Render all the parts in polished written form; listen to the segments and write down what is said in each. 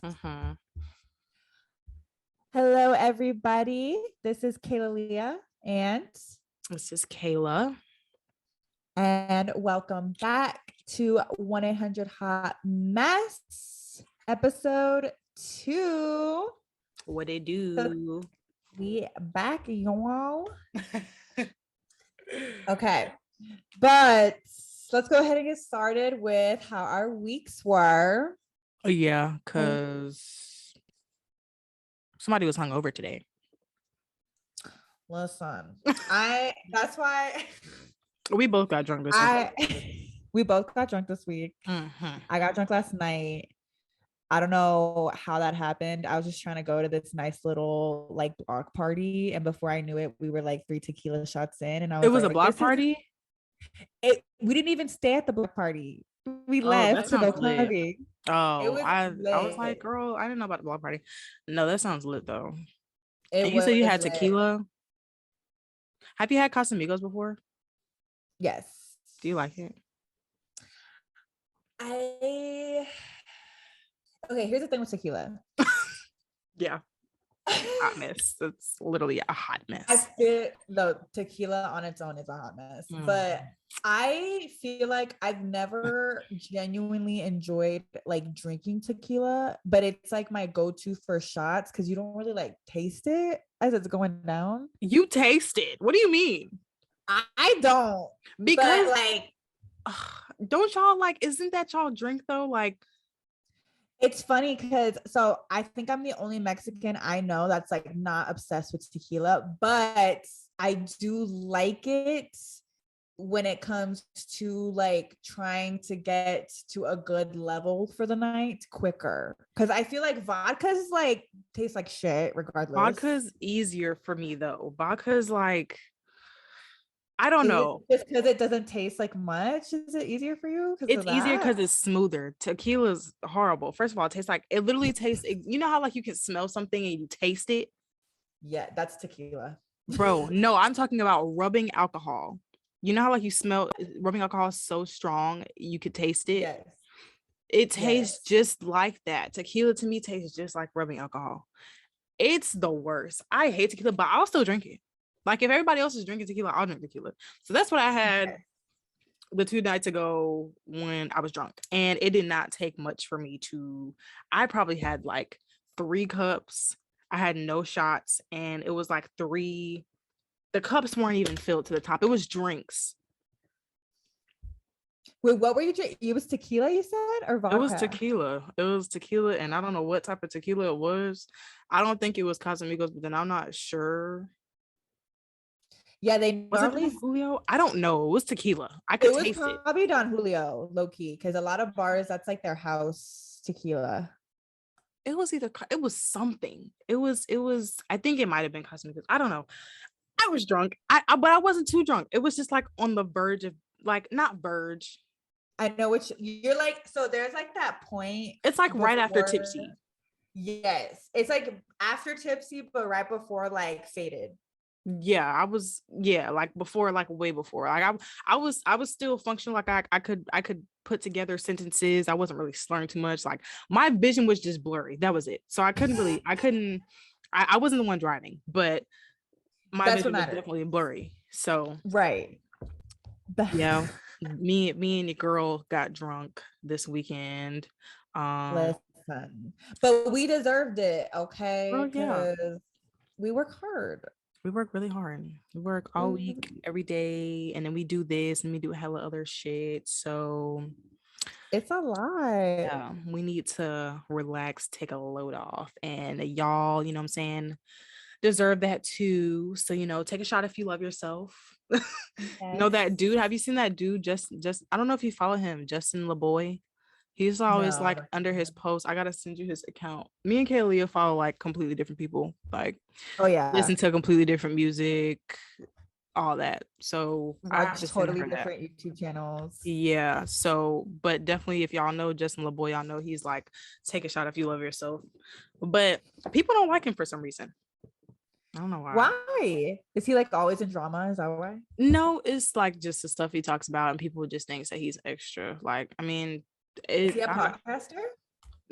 Mm-hmm. Hello, everybody. This is Kaylalea This is Kaylah. and welcome back to 1-800 Hot Mess, episode 2. What it So do? we back, y'all. Okay, but let's go ahead and get started with how our weeks were. Yeah, because somebody was hungover today. Listen, that's why We both got drunk this week. we both got drunk this week. Mm-hmm. I got drunk last night. I don't know how that happened. I was just trying to go to this nice little like block party, and before I knew it, we were like 3 tequila shots in, and I It was was a like, block "This is party? it." We didn't even stay at the block party. We Oh, that left to go sounds lit. clubbing. It Oh, was I was like, lit. girl, I didn't know about the block party. No, that sounds lit though. It And you said you was had lit. tequila. Have you had Casamigos before? Yes. Do you like it? I okay. Here's the thing with tequila. Yeah. Hot mess. It's literally a hot I mess. feel the tequila on its own is a hot mess, but I feel like I've never genuinely enjoyed like drinking tequila, but it's like my go-to for shots because you don't really like taste it as it's going down. You taste it. What do you mean? I don't, Because but like don't y'all like, isn't that y'all drink though? Like, it's funny because so I think I'm the only Mexican I know that's like not obsessed with tequila, but I do like it when it comes to like trying to get to a good level for the night quicker. Cause I feel like vodka's like tastes like shit regardless. vodka's easier for me though. Vodka's like, I don't Is it know. just because it doesn't taste like much? Is it easier for you because It's of easier that? because it's smoother. Tequila's horrible. First of all, it tastes like it literally tastes. You know how like you can smell something and you taste it, Yeah, that's tequila. bro. No, I'm talking about rubbing alcohol. You know how like you smell rubbing alcohol is so strong you could taste it. Yes. It tastes Yes. just like that. Tequila to me tastes just like rubbing alcohol. It's the worst. I hate tequila, but I'll still drink it. Like if everybody else is drinking tequila, I'll drink tequila. So that's what I had the 2 nights ago when I was drunk. And it did not take much for me to, I probably had like 3 cups. I had no shots, and it was like the cups weren't even filled to the top. It was drinks. Wait, what were you drinking? It was tequila, you said, or It was vodka? tequila. It was tequila, and I don't know what type of tequila it was. I don't think it was Casamigos, but then I'm not sure. Yeah, they Was it normally Don Julio? I don't know. It was tequila. I could it was taste it. probably Don Julio, low key, because a lot of bars that's like their house tequila. It was either it was something. It was. I think it might have been Casamigos. I don't know. I was drunk. But I wasn't too drunk. It was just like on the verge of like not verge. I know which you're like. So there's like that point It's like right after before. tipsy. Yes, it's like after tipsy, but right before like faded. Yeah, I was like before, like way before. Like I was still functional. Like I could put together sentences. I wasn't really slurring too much. Like my vision was just blurry. That was it. So I wasn't the one driving, but my That's what vision was matters, definitely blurry. So right? yeah, me and the girl got drunk this weekend. Listen, but we deserved it, okay? Well, yeah, Because we work hard. we work really hard. We work all week, every day, and then we do this and we do hella other shit. So It's a lot. yeah, we need to relax, take a load off, and y'all, you know what I'm saying, deserve that too. So take a shot if you love yourself. That Yes. dude. Have you seen that dude? Just I don't know if you follow him, Justin LeBoy. He's always No, I like don't under his know. post. I gotta send you his account. Me and Kaylee follow like completely different people. Like Oh yeah, listen to completely different music, all that. So I have watch to send totally her that. different YouTube channels. Yeah. So, but definitely, if y'all know Justin LeBoy, y'all know he's like take a shot if you love yourself. But people don't like him for some reason. I don't know why. Why is he like always in drama? Is that why? No, it's like just the stuff he talks about, and people just think that he's extra. Like, I mean, Is he a I don't. podcaster?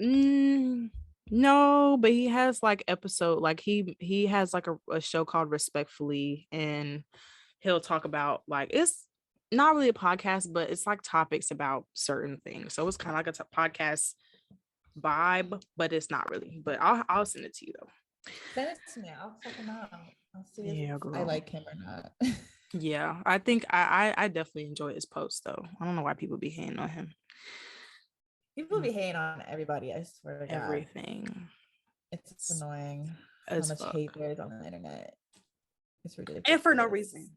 Mm, No, but he has like episode, like he has like a show called Respectfully, and he'll talk about like, it's not really a podcast, but it's like topics about certain things. So it's kind of like a podcast vibe, but it's not really. But I'll send it to you though. Send it to me. I'll check him out. I'll see if Yeah, I girl. like him or not. Yeah, I think I definitely enjoy his posts though. I don't know why people be hating on him. People be hating on everybody, I swear to God. Everything. It's annoying how As much fuck. hate there is on the internet. It's ridiculous. And for no reason.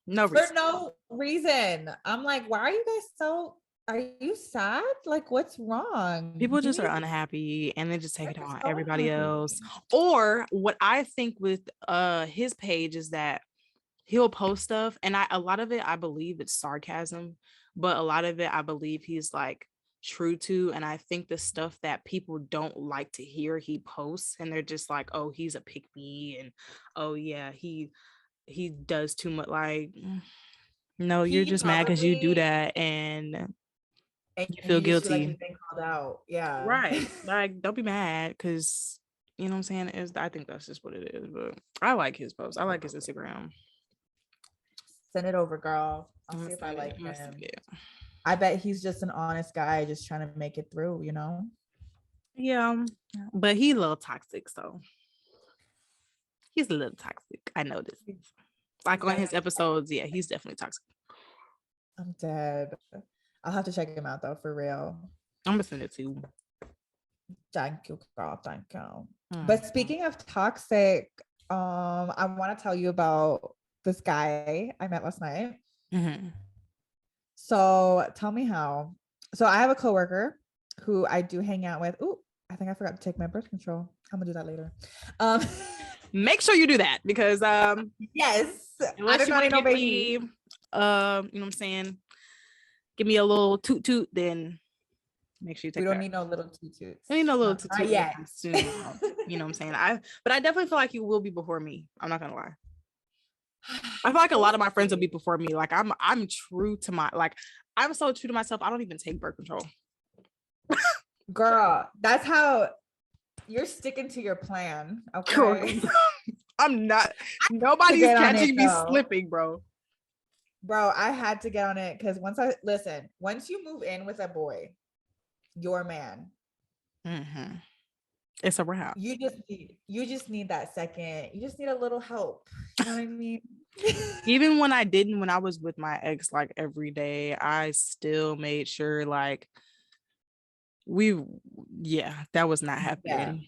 No For reason. no reason. I'm like, why are you guys so, are you sad? Like, what's wrong? People just are unhappy and they just take it They're on so everybody unhappy. else. Or what I think with his page is that he'll post stuff, and a lot of it I believe it's sarcasm, but a lot of it I believe he's like true to. And I think the stuff that people don't like to hear he posts, and they're just like, oh, he's a pick me, and oh yeah, he does too much. Like, no, you're just mad because you do that and you feel you just feel like guilty. you've been called out. Yeah. Right. Like, don't be mad because, you know what I'm saying? I think that's just what it is. But I like his posts. I like his Instagram. Send it over, girl. I'll see if I like him. Yeah. I bet he's just an honest guy just trying to make it through, you know? Yeah. But he's a little toxic, so he's a little toxic. I know this. Like on his episodes, yeah, he's definitely toxic. I'm dead. I'll have to check him out though, for real. I'm gonna send it to you. Thank you, girl. Thank you. But speaking of toxic, I want to tell you about this guy I met last night. Mm-hmm. So tell me how. So I have a coworker who I do hang out with. Ooh, I think I forgot to take my birth control. I'm gonna do that later. Make sure you do that because yes, unless you want to give me, you know what I'm saying, give me a little toot toot, then make sure you take. We don't need no little toot toots. We need no little toot toot yet. Soon, you know what I'm saying. But I definitely feel like you will be before me. I'm not gonna lie. I feel like a lot of my friends will be before me. Like I'm true to my, like, I'm so true to myself. I don't even take birth control. Girl, that's how you're sticking to your plan. Okay. I'm not. Nobody's catching me slipping, bro. Bro, I had to get on it because once you move in with a boy, your man. Mm-hmm. It's a wrap. You just need that second. You just need a little help. You know what I mean? Even when I was with my ex, like every day, I still made sure like that was not happening. Yeah.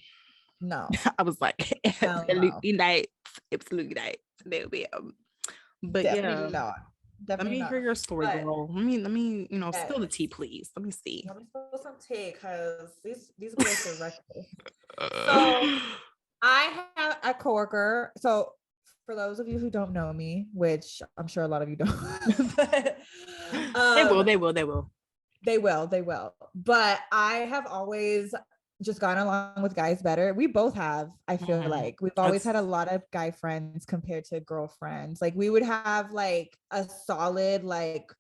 No. I was like, absolutely not. Absolutely not. They'll be but definitely yeah. not. Let me hear your story, girl. Let me, spill the tea, please. Let me see. Let me spill some tea because these boys are reckless. So I have a coworker. So for those of you who don't know me, which I'm sure a lot of you don't, but, they will. But I have always just gotten along with guys better. We both have. I feel like we've always had a lot of guy friends compared to girlfriends. Like we would have like a solid like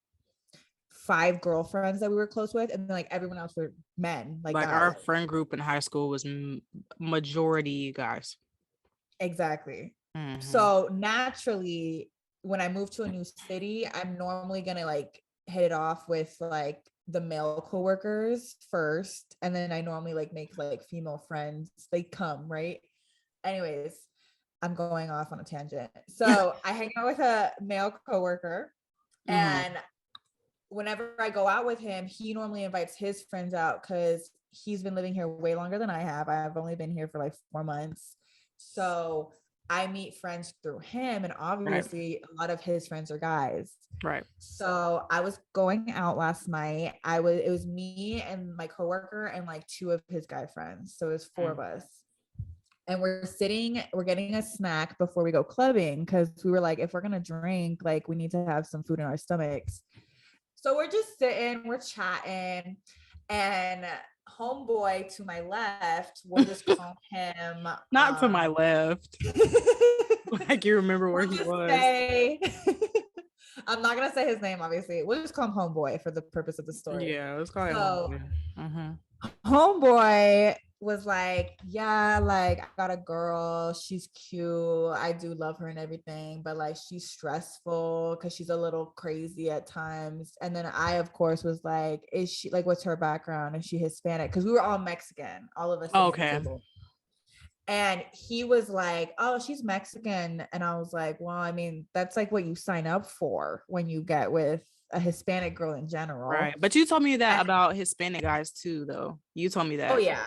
5 girlfriends that we were close with, and then like everyone else were men. Like our friend group in high school was majority guys. Exactly. Mm-hmm. So naturally, when I move to a new city, I'm normally gonna like hit it off with like the male coworkers first, and then I normally like make like female friends. They come, right? Anyways, I'm going off on a tangent. So I hang out with a male coworker, and whenever I go out with him, he normally invites his friends out because he's been living here way longer than I have. I've only been here for like 4 months. So I meet friends through him, and obviously a lot of his friends are guys. Right. So I was going out last night. It was me and my coworker and like 2 of his guy friends. So it was 4 of us. And we're getting a snack before we go clubbing because we were like, if we're gonna drink, like we need to have some food in our stomachs. So we're just sitting, we're chatting, and homeboy to my left, we'll just call him not to my left. Like you remember where he was. I'm not gonna say his name, obviously. We'll just call him Homeboy for the purpose of the story. Yeah, let's call it So homeboy. Mm-hmm. Homeboy was like, yeah, like I got a girl, she's cute, I do love her and everything, but like she's stressful because she's a little crazy at times. And then I, of course, was like, is she like, what's her background? Is she Hispanic? Because we were all Mexican, all of us sitting at the Okay. table. And he was like, oh, she's Mexican. And I was like, well, I mean, that's like what you sign up for when you get with a Hispanic girl in general. Right. But you told me that about Hispanic guys too, though. You told me that. Oh, yeah.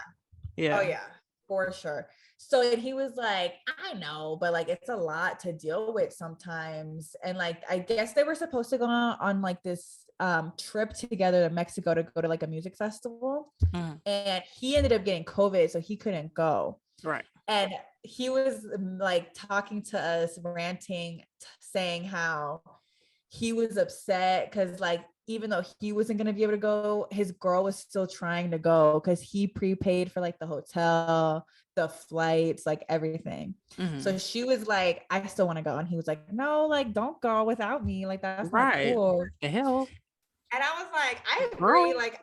Yeah. Oh, yeah, for sure. So and he was like, I know, but like it's a lot to deal with sometimes. And like, I guess they were supposed to go on like this trip together to Mexico to go to like a music festival. And he ended up getting COVID, so he couldn't go. Right. And he was like talking to us, ranting, saying how he was upset because like even though he wasn't going to be able to go, his girl was still trying to go because he prepaid for like the hotel, the flights, like everything. So she was like, I still want to go. And he was like, no, like don't go without me, like that's not cool. The hell. And I was like, I agree. Like,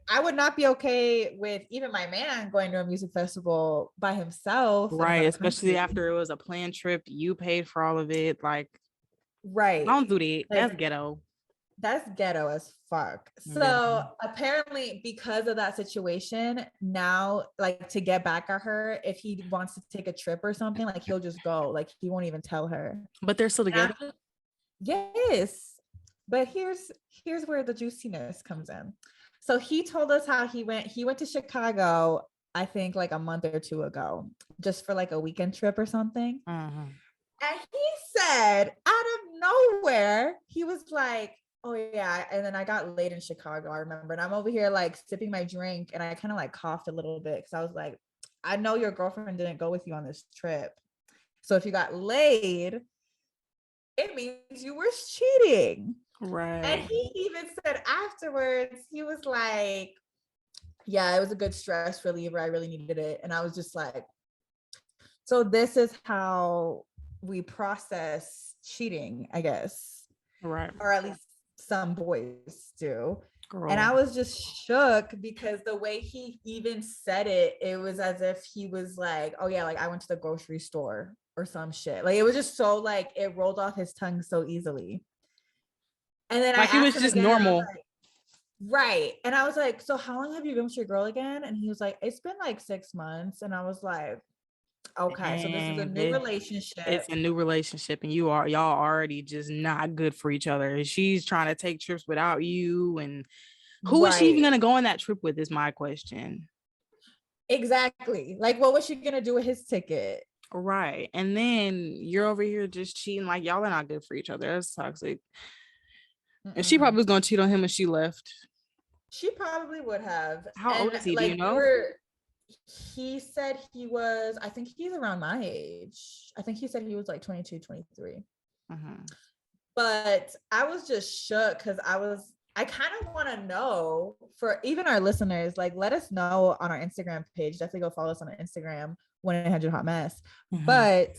I would not be okay with even my man going to a music festival by himself. Right. Especially after it was a planned trip. You paid for all of it. Like, right. Don't do that. Like, that's ghetto. That's ghetto as fuck. So apparently, because of that situation, now, like to get back at her, if he wants to take a trip or something, like he'll just go. Like he won't even tell her. But they're still together. Yes. But here's where the juiciness comes in. So he told us how he went to Chicago, I think like a month or two ago, just for like a weekend trip or something. And he said out of nowhere, he was like, oh yeah. And then I got laid in Chicago, I remember. And I'm over here like sipping my drink and I kind of like coughed a little bit because I was like, I know your girlfriend didn't go with you on this trip. So if you got laid, it means you were cheating. Right. And he even said afterwards, he was like, yeah, it was a good stress reliever. I really needed it. And I was just like, so this is how we process cheating, I guess. Right. Or at least some boys do. Girl. And I was just shook because the way he even said it, it was as if he was like, oh yeah, like I went to the grocery store or some shit. Like it was just so like it rolled off his tongue so easily. And then like it was just normal. Like, right. And I was like, so how long have you been with your girl again? And he was like, it's been like 6 months. And I was like, okay, so this is a new relationship. It's a new relationship, and y'all already just not good for each other. She's trying to take trips without you, and who is she even gonna go on that trip with? Is my question. Exactly. Like, what was she gonna do with his ticket? Right. And then you're over here just cheating. Like y'all are not good for each other. That's toxic. And she probably was gonna cheat on him when she left. She probably would have. How old is he? Like, do you know? He said he was, I think he's around my age. I think he said he was like 22, 23. But I was just shook because I kind of want to know for even our listeners, like let us know on our Instagram page. Definitely go follow us on Instagram, 1-800 Hot Mess. But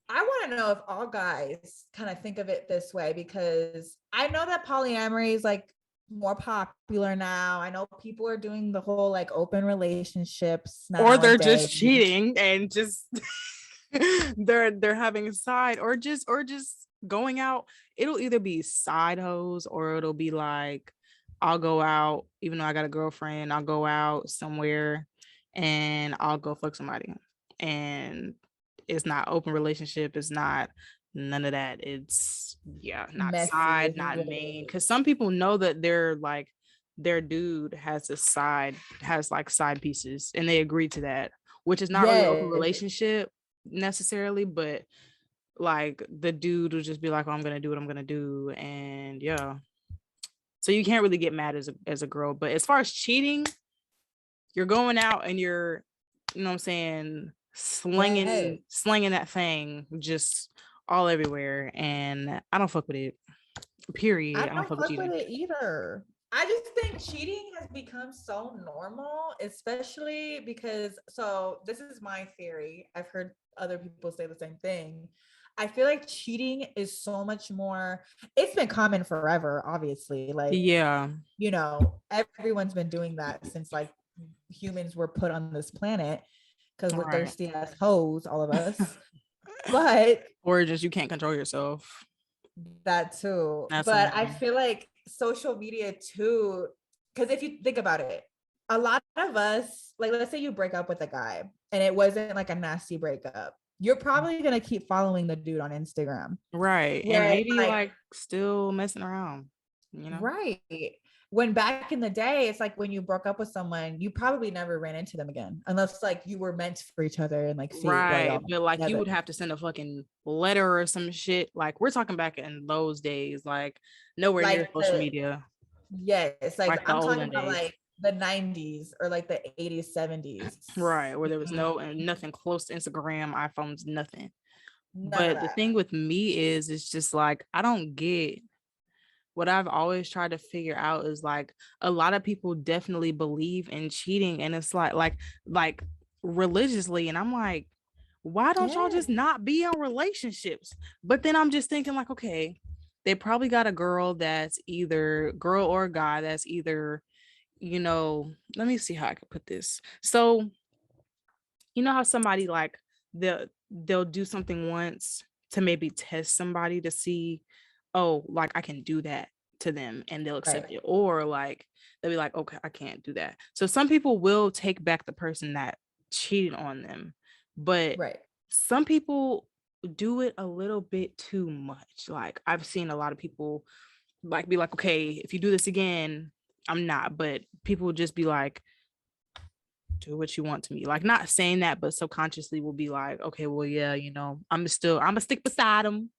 I want to know if all guys kind of think of it this way, because I know that polyamory is like more popular now. I know people are doing the whole like open relationships now, or they're just cheating and just they're having a side or just going out. It'll either be side hoes or it'll be like I'll go out even though I got a girlfriend. I'll go out somewhere and I'll go fuck somebody, and it's not open relationship. It's not none of that. It's not messy, side, not main. Because some people know that they're like their dude has like side pieces, and they agree to that, which is not really open relationship necessarily, but like the dude will just be like, oh, I'm gonna do what I'm gonna do, and so you can't really get mad as a girl. But as far as cheating, you're going out and you're, you know what I'm saying, slinging that thing just all everywhere, and I don't fuck with it. Period. I don't fuck with it either. I just think cheating has become so normal, especially because, so this is my theory. I've heard other people say the same thing. I feel like cheating is so much more, it's been common forever, obviously. Like, Yeah. you know, everyone's been doing that since like humans were put on this planet because we're Right. thirsty ass hoes, all of us. But Or just you can't control yourself. that too. That's But I another. feel like social media too, because if you think about it, a lot of us, like let's say you break up with a guy and it wasn't like a nasty breakup, you're probably gonna keep following the dude on Instagram. Right. And Whereas maybe like, like still messing around, you know? right. When back in the day, it's like when you broke up with someone, you probably never ran into them again, unless like you were meant for each other and like fate brought Right. y'all But like you together. would have to send a fucking letter or some shit. Like we're talking back in those days, like nowhere near Like social the, media, yes, like like the I'm talking olden about days. like the 90s or like the 80s, 70s. Right. Where there was no and nothing close to Instagram, iPhones, nothing. None of But the that. thing with me is it's just like I don't get what I've always tried to figure out is like a lot of people definitely believe in cheating and it's like religiously and I'm like why don't y'all Yeah. just not be in relationships? But then I'm just thinking like okay, they probably got a girl that's either girl or a guy that's either let me see how I could put this. So, you know how somebody like they'll do something once to maybe test somebody to see, oh, like I can do that to them and they'll accept Right. it. Or like they'll be like, okay, I can't do that. So some people will take back the person that cheated on them, but Right. some people do it a little bit too much. Like I've seen a lot of people like be like, okay, if you do this again, I'm not, but people will just be like, do what you want to me. Like not saying that, but subconsciously will be like, okay, well, yeah, I'm gonna stick beside him.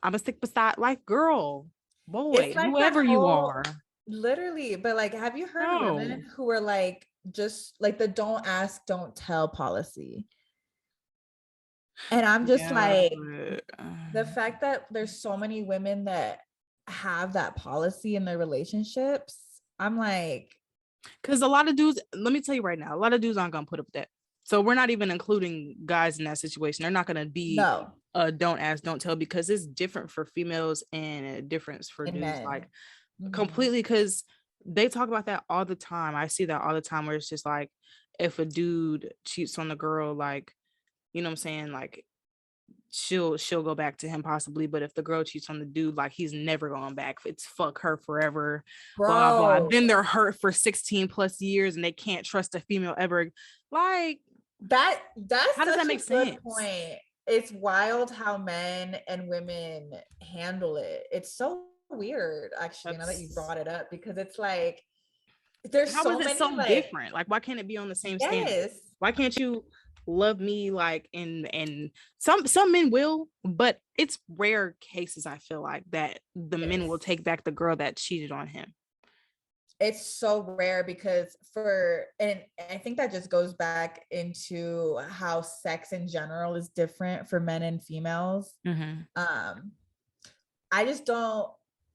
I'm gonna stick beside like girl, boy, It's like that whoever you whole, are. literally, but like, have you heard No. women who are like, just like the don't ask, don't tell policy? And I'm just Yeah, like, but the fact that there's so many women that have that policy in their relationships, I'm like, because a lot of dudes, let me tell you right now, a lot of dudes aren't gonna put up with that. So we're not even including guys in that situation. They're not gonna be no, don't ask, don't tell because it's different for females and a difference for and dudes. Like men. Mhm. completely because they talk about that all the time. I see that all the time where it's just like if a dude cheats on the girl, like, you know what I'm saying? Like she'll go back to him possibly, but if the girl cheats on the dude, like he's never going back. It's fuck her forever, blah blah. Bro, Then they're hurt for 16 plus years and they can't trust a female ever. Like, that's how does that such make a good sense? point. It's wild how men and women handle it. It's so weird, actually, now that you That's brought it up, because it's like there's how is so it many so like, different? Like, why can't it be on the same standard? yes, Why can't you love me like and some men will, but it's rare cases I feel like that the men will yes. take back the girl that cheated on him. It's so rare because for, and I think that just goes back into how sex in general is different for men and females. Mm-hmm. Um, I just don't,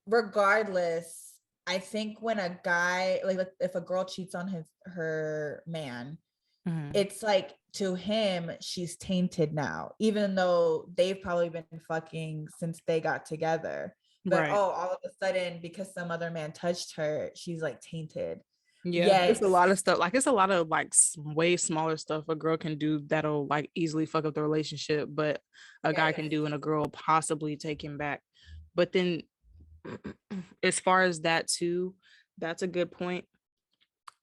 regardless, I think when a guy, like if a girl cheats on her man, Mm-hmm. it's like to him, she's tainted now, even though they've probably been fucking since they got together. But Right. oh, all of a sudden, because some other man touched her, she's like tainted. Yeah, it's a Yet, lot of stuff. Like it's a lot of like way smaller stuff a girl can do that'll like easily fuck up the relationship, but a guy yes, can do and a girl possibly take him back. But then as far as that too, that's a good point.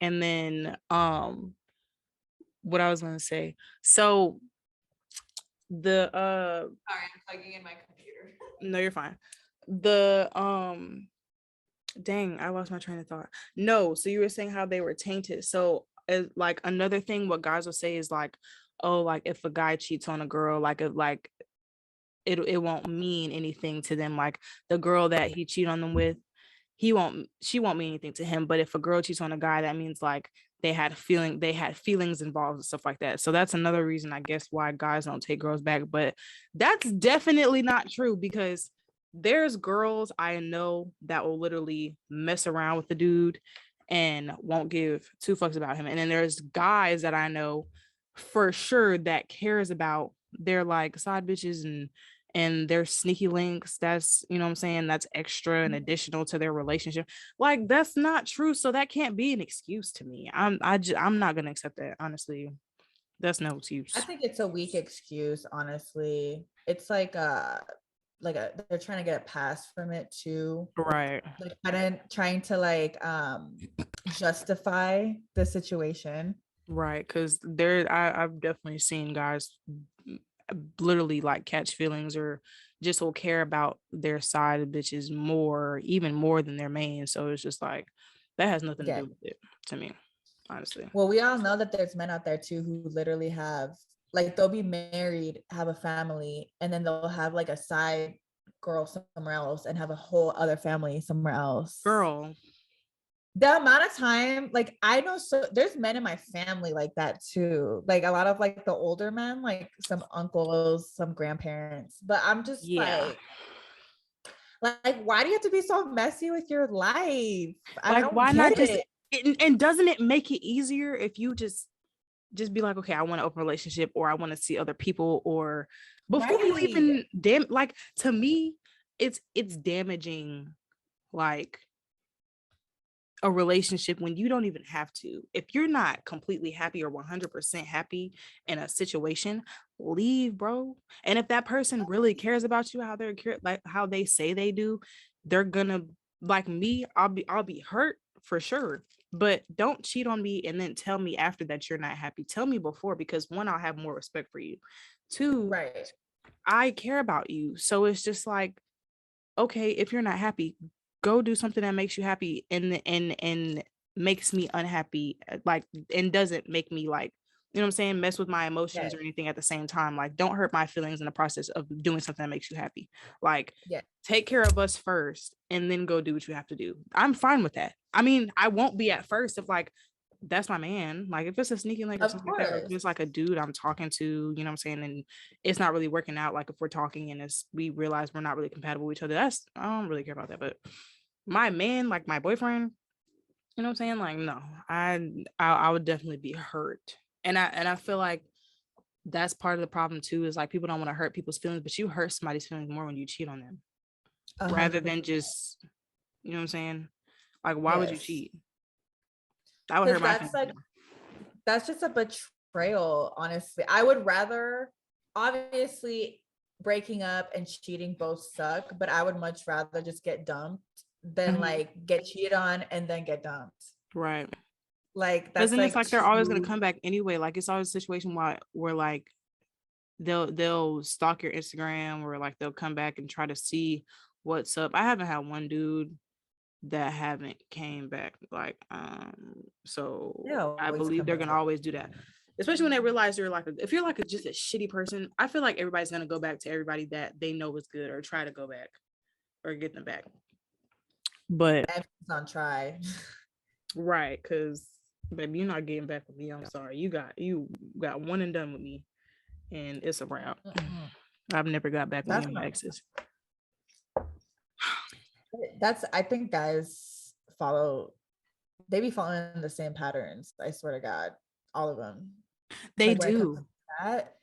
And then what I was gonna say. So the sorry, I'm plugging in my computer. no, you're fine. The dang, I lost my train of thought. No, so you were saying how they were tainted. So as like another thing what guys will say is like, oh, like if a guy cheats on a girl, like it won't mean anything to them. Like the girl that he cheated on them with, she won't mean anything to him. But if a girl cheats on a guy, that means like they had feelings involved and stuff like that. So that's another reason I guess why guys don't take girls back. But that's definitely not true because there's girls I know that will literally mess around with the dude and won't give two fucks about him. And then there's guys that I know for sure that cares about they're like side bitches and they're sneaky links, that's, you know what I'm saying, that's extra and additional to their relationship. Like, that's not true. So that can't be an excuse to me. I'm not gonna accept that, honestly. That's no I excuse. think it's a weak excuse, honestly. It's like they're trying to get a pass from it too. Right. Like trying to like justify the situation. Right. Because I've definitely seen guys literally like catch feelings or just will care about their side of bitches more, even more than their main. So it's just like that has nothing to Yeah. do with it to me, honestly. Well, we all know that there's men out there too who literally have like they'll be married, have a family, and then they'll have like a side girl somewhere else and have a whole other family somewhere else. Girl. The amount of time, like I know, so there's men in my family like that too. Like a lot of like the older men, like some uncles, some grandparents. But I'm just Yeah. like, why do you have to be so messy with your life? I Like, don't why not get just it. and doesn't it make it easier if you just be like, okay, I want an open relationship or I want to see other people, or before you Right. even like, to me, it's damaging like a relationship when you don't even have to. If you're not completely happy or 100% happy in a situation, leave, bro. And if that person really cares about you, how they're like how they say they do, they're gonna, like me, I'll be hurt for sure. But don't cheat on me and then tell me after that you're not happy. Tell me before, because one, I'll have more respect for you. Two, Right. I care about you. So it's just like, okay, if you're not happy, go do something that makes you happy and makes me unhappy, like, and doesn't make me, like, you know what I'm saying, mess with my emotions Yes. or anything at the same time. Like, don't hurt my feelings in the process of doing something that makes you happy. Like, Yeah. take care of us first and then go do what you have to do. I'm fine with that. I mean, I won't be at first if like that's my man. Like, if it's a sneaky link or Of something like that, or if course. it's like a dude I'm talking to, you know what I'm saying, and it's not really working out, like if we're talking and it's we realize we're not really compatible with each other, that's, I don't really care about that. But my man, like my boyfriend, you know what I'm saying, like, no, I would definitely be hurt. And I feel like that's part of the problem too, is like people don't want to hurt people's feelings, but you hurt somebody's feelings more when you cheat on them rather than 100%. just, you know what I'm saying, like, why would you Yes. cheat? That would hurt Because my feelings that's just a betrayal, honestly. I would rather, obviously, breaking up and cheating both suck, but I would much rather just get dumped than more. like get cheated on and then get dumped. Right. Like Because that's then it's like like they're always gonna two. come back anyway. Like, it's always a situation where like they'll stalk your Instagram, or like they'll come back and try to see what's up. I haven't had one dude that haven't came back. Like, so Yeah, I always believe come they're gonna back. always do that. Especially when they realize you're like if you're like just a shitty person, I feel like everybody's gonna go back to everybody that they know is good, or try to go back or get them back. But Emphasis on try. right, because baby, you're not getting back with me. I'm sorry. You got one and done with me, and it's a wrap. Mm-mm. I've never got back with any That's of my not. exes. That's. I think guys follow. They be following the same patterns. I swear to God, all of them. They Like when it comes to do. that,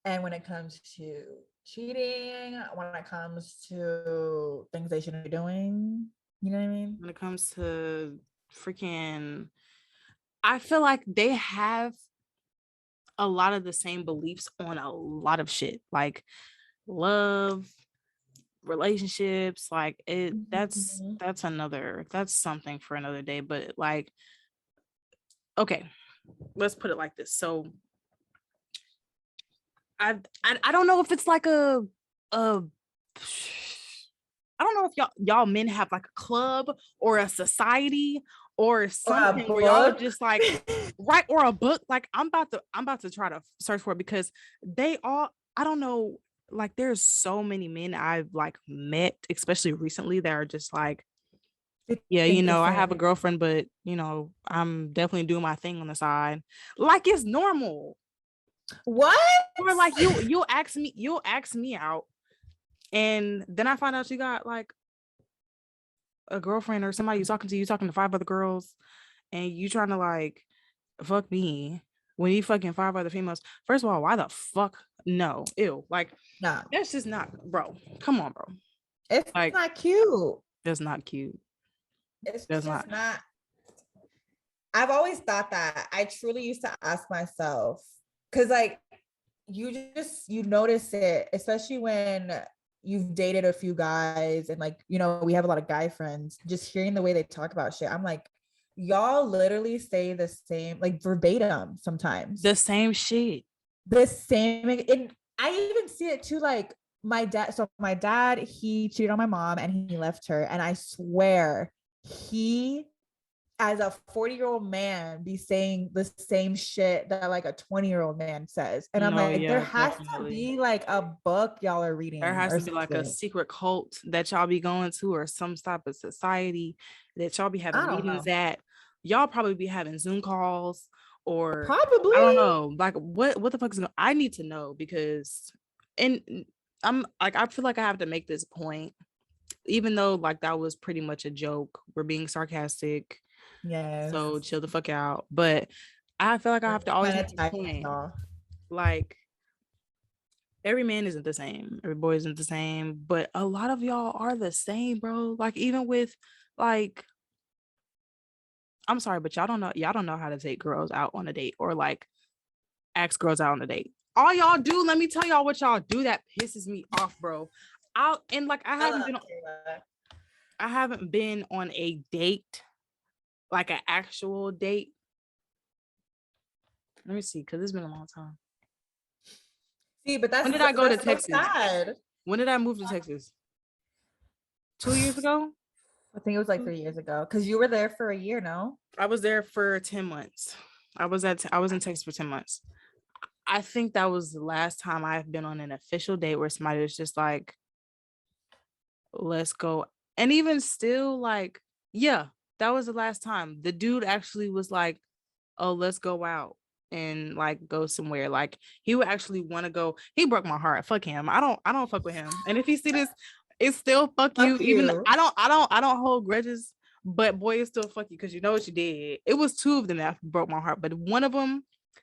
and when it comes to cheating, when it comes to things they shouldn't be doing, you know what I mean? When it comes to freaking, I feel like they have a lot of the same beliefs on a lot of shit, like love, relationships, like it. That's Mhm. that's something for another day. But like, okay, let's put it like this. So I don't know if it's like a I don't know if y'all men have like a club or a society or Or a something where y'all are book. just like, right, or a book. Like, I'm about to try to search for it, because they all, I don't know, like there's so many men I've like met, especially recently, that are just like, They yeah, think the I have a same. girlfriend, but I'm definitely doing my thing on the side. Like, it's normal. What? Or like you'll ask me out, and then I find out you got like a girlfriend or somebody you talking to five other girls, and you trying to like fuck me when you fucking 5 other females. First of all, why the fuck? No, ew. Like, No, that's just not, bro. Come on, bro. it's Like, not cute. that's not cute. It's That's just not. not. I've always thought that. I truly used to ask myself, because like you notice it, especially when you've dated a few guys and like, we have a lot of guy friends, just hearing the way they talk about shit. I'm like, y'all literally say the same, like verbatim sometimes. The same shit. The same. And I even see it too, like my dad. So my dad, he cheated on my mom and he left her. And I swear he, as a 40-year-old man, be saying the same shit that like a 20-year-old man says. And I'm No, like, there yeah, has to definitely. be like a book y'all are reading. There has or to be like a something. secret cult that y'all be going to, or some type of society that y'all be having I don't meetings know. at. Y'all probably be having Zoom calls, or Probably. I don't know. Like, what the fuck is going? I need to know, because, and I'm like, I feel like I have to make this point, even though like that was pretty much a joke. We're being sarcastic, Yes. so chill the fuck out. But I feel like I have to always Kind make of this type point. y'all. Like, every man isn't the same, every boy isn't the same, but a lot of y'all are the same, bro. Like, even with, like, I'm sorry, but y'all don't know how to take girls out on a date, or like ask girls out on a date. All y'all do, let me tell y'all what y'all do that pisses me off, bro. And like, I haven't been on a date, like an actual date. Let me see, because it's been a long time. See, but When did I go to so Texas? sad. When did I move to Texas? 2 years ago? I think it was like 3 years ago, because you were there for a year, no? I was there for 10 months. I was in Texas for 10 months. I think that was the last time I've been on an official date where somebody was just like, let's go. And even still, like, yeah, that was the last time. The dude actually was like, oh, let's go out and like go somewhere. Like, he would actually want to go. He broke my heart. Fuck him. I don't fuck with him. And if you see this, it's still fuck you. Even I don't hold grudges, but boy, it's still fuck you, because you know what you did. It was two of them that broke my heart, but one of them,